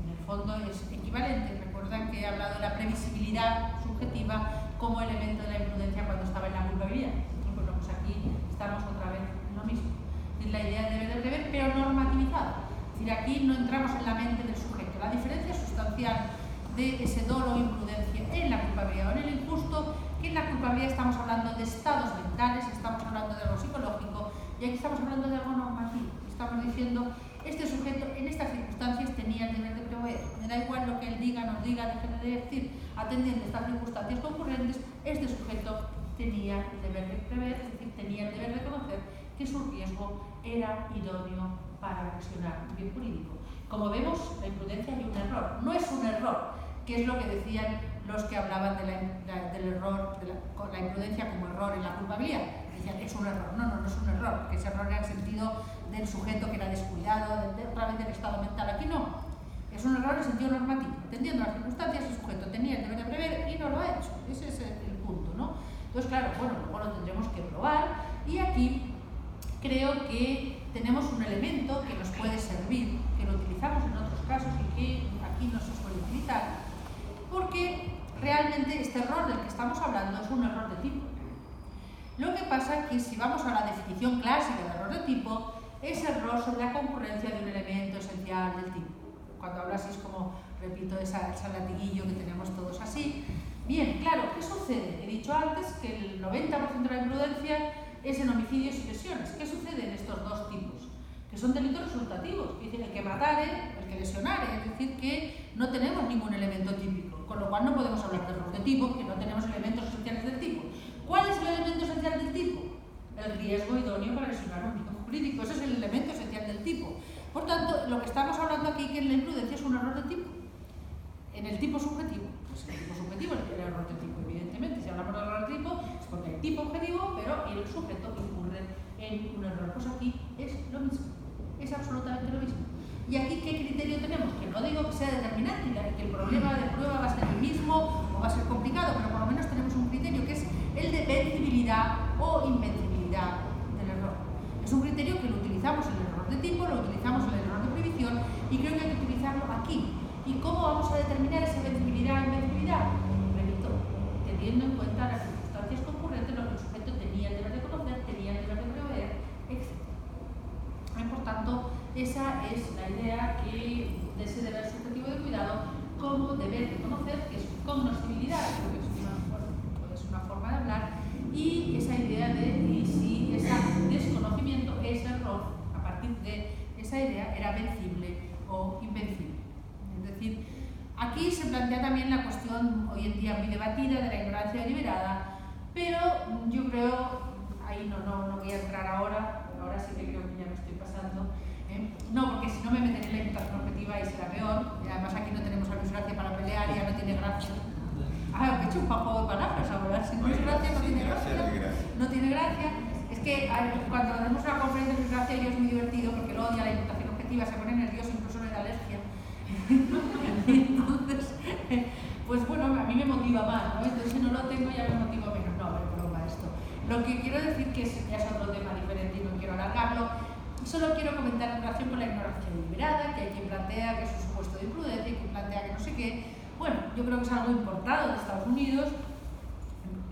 En el fondo es equivalente. Recuerdan que he hablado de la previsibilidad subjetiva como elemento de la imprudencia cuando estaba en la culpabilidad. Bueno, pues aquí estamos otra vez en lo mismo. Es la idea de deber de prever, pero normativizado. Es decir, aquí no entramos en la mente del sujeto. La diferencia sustancial de ese dolo o imprudencia en la culpabilidad o en el injusto, que en la culpabilidad estamos hablando de estados mentales, estamos hablando de algo psicológico, y aquí estamos hablando de algo normativo. Estamos diciendo, este sujeto en estas circunstancias tenía el deber de prever. Me da igual lo que él diga, nos diga, deje de decir, atendiendo estas circunstancias concurrentes, este sujeto tenía el deber de prever, es decir, tenía el deber de conocer que su riesgo era idóneo para lesionar un bien jurídico. Como vemos, la imprudencia hay un error. No es un error, que es lo que decían los que hablaban del error, de la imprudencia como error en la culpabilidad. Decían, es un error. No es un error, porque ese error era el sentido del sujeto que era descuidado, otra vez del estado mental. Aquí no. Es un error en sentido normativo. Atendiendo las circunstancias, el sujeto tenía el deber de prever y no lo ha hecho. Ese es el punto, ¿no? Entonces, claro, bueno, luego lo tendremos que probar. Y aquí creo que tenemos un elemento que nos puede servir, que lo utilizamos en otros casos y que aquí no se suele utilizar, porque realmente este error del que estamos hablando es un error de tipo. Lo que pasa es que si vamos a la definición clásica de error de tipo, es error sobre la concurrencia de un elemento esencial del tipo. Cuando hablo así es como, repito, ese latiguillo que tenemos todos así. Bien, claro, ¿qué sucede? He dicho antes que el 90% de la imprudencia es en homicidios y lesiones. ¿Qué sucede en estos dos tipos? Que son delitos resultativos, es decir, el que matare, el que lesionare, es decir, que no tenemos ningún elemento típico, con lo cual no podemos hablar de error de tipo, porque no tenemos elementos esenciales del tipo. ¿Cuál es el elemento esencial del tipo? El riesgo idóneo para lesionar un bien jurídico, ese es el elemento esencial del tipo. Por tanto, lo que estamos hablando aquí que en la imprudencia es un error de tipo. En el tipo subjetivo, pues el tipo subjetivo es el error de tipo, evidentemente. Si hablamos de error de tipo, es porque hay tipo objetivo, pero el sujeto incurre en un error. Pues aquí es lo mismo, es absolutamente lo mismo. ¿Y aquí qué criterio tenemos? Que no digo que sea determinante, que el problema de prueba va a ser el mismo o va a ser complicado, pero por lo menos tenemos un criterio que es el de vencibilidad o invencibilidad del error. Es un criterio que lo utilizamos en el error de tipo, lo utilizamos en el error de prohibición y creo que hay que utilizarlo aquí. ¿Y cómo vamos a determinar esa vencibilidad o invencibilidad? Repito, teniendo en cuenta las circunstancias concurrentes, lo que el sujeto tenía el deber de conocer, tenía el deber de prever, etc. Por tanto, esa es la idea de ese deber subjetivo de cuidado como deber de conocer, que es cognoscibilidad, creo que es una forma de hablar, y esa idea de si ese desconocimiento, ese error, a partir de esa idea, era vencible o invencible. Es decir, aquí se plantea también la cuestión hoy en día muy debatida de la ignorancia deliberada, pero yo creo, ahí no voy a entrar ahora sí que creo que ya me estoy pasando, no, porque si no me meteré en la imputación objetiva y será peor, y además aquí no tenemos a Luis Gracia para pelear y ya no tiene gracia. Ah, he hecho un juego de palabras ahora, si Luis Gracia no tiene gracia, no tiene gracia. Es que cuando hacemos una conferencia de Luis Gracia yo es muy divertido porque lo odia la imputación objetiva, se pone nervioso, incluso le da alergia. Entonces, pues bueno, a mí me motiva más, ¿no? Entonces si no lo tengo ya me motiva menos. No, pero broma esto. Lo que quiero decir que ya es otro tema diferente y no quiero alargarlo, solo quiero comentar en relación con la ignorancia deliberada, que hay quien plantea que es un supuesto de imprudencia, hay quien plantea que no sé qué. Bueno, yo creo que es algo importado de Estados Unidos,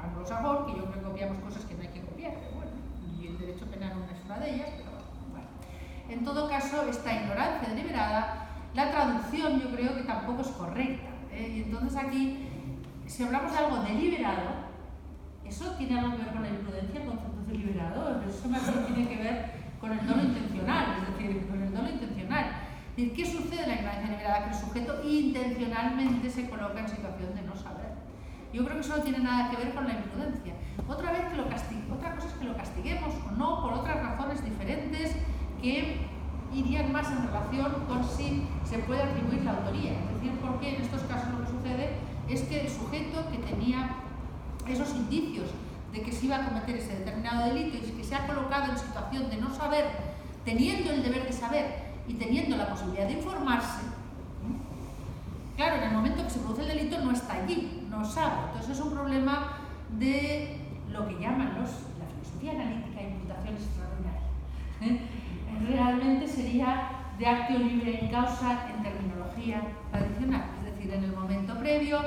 anglosajón, que yo creo que copiamos cosas que no hay que copiar, pero bueno, y el derecho penal no es una de ellas, pero bueno. En todo caso, esta ignorancia deliberada, la traducción yo creo que tampoco es correcta, y entonces aquí, si hablamos de algo deliberado, eso tiene algo que ver con la imprudencia, el concepto deliberado, eso más bien tiene que ver con el dolo intencional, es decir, con el dolo intencional. Es decir, ¿qué sucede en la ignorancia deliberada? Que el sujeto intencionalmente se coloca en situación de no saber. Yo creo que eso no tiene nada que ver con la imprudencia. Otra cosa es que lo castiguemos o no por otras razones diferentes que irían más en relación con si se puede atribuir la autoría. Es decir, porque en estos casos lo que sucede es que el sujeto que tenía esos indicios de que se iba a cometer ese determinado delito y que se ha colocado en situación de no saber, teniendo el deber de saber y teniendo la posibilidad de informarse, claro, en el momento que se produce el delito no está allí, no sabe. Entonces es un problema de lo que llaman la filosofía analítica de imputación extraordinaria. Realmente sería de actio libre in causa en terminología tradicional, es decir, en el momento previo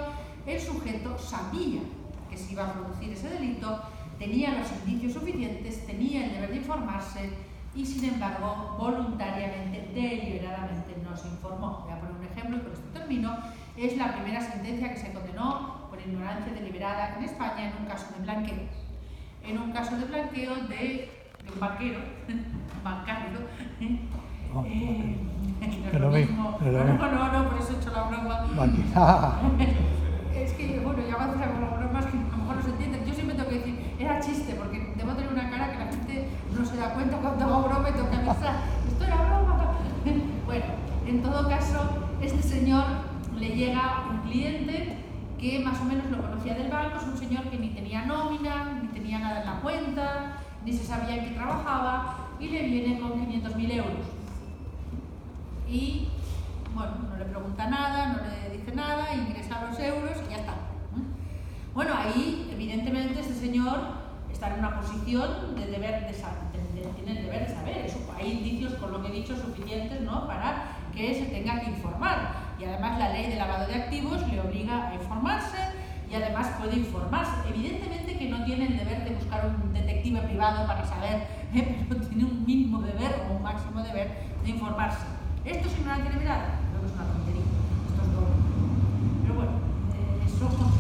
el sujeto sabía que se iba a producir ese delito, tenía los indicios suficientes, tenía el deber de informarse y sin embargo voluntariamente, deliberadamente no se informó. Voy a poner un ejemplo y con esto termino. Es la primera sentencia que se condenó por ignorancia deliberada en España en un caso de blanqueo. En un caso de blanqueo de un banquero, bancario. No, por eso he hecho la broma. Es que, bueno, ya van a hacer bromas que a lo mejor no se entienden. Yo siempre tengo que decir, era chiste, porque debo tener una cara que la gente no se da cuenta cuando hago broma y tengo que avisar. Esto era broma. Bueno, en todo caso, este señor le llega un cliente que más o menos lo conocía del banco, es un señor que ni tenía nómina, ni tenía nada en la cuenta, ni se sabía en qué trabajaba, y le viene con 500.000 euros. Y, bueno, no le pregunta nada, no le dice nada, ingresa los euros y ya está. Bueno, ahí, evidentemente, este señor está en una posición presunción de deber de saber, tiene el deber de saber. Eso, hay indicios, con lo que he dicho, suficientes, ¿no?, para que se tenga que informar. Y además la ley de lavado de activos le obliga a informarse y además puede informarse. Evidentemente que no tiene el deber de buscar un detective privado para saber, pero tiene un mínimo deber o un máximo deber de informarse. ¿Esto es ignorancia deliberada? Creo que es una tontería. Esto es doble. Pero bueno, eso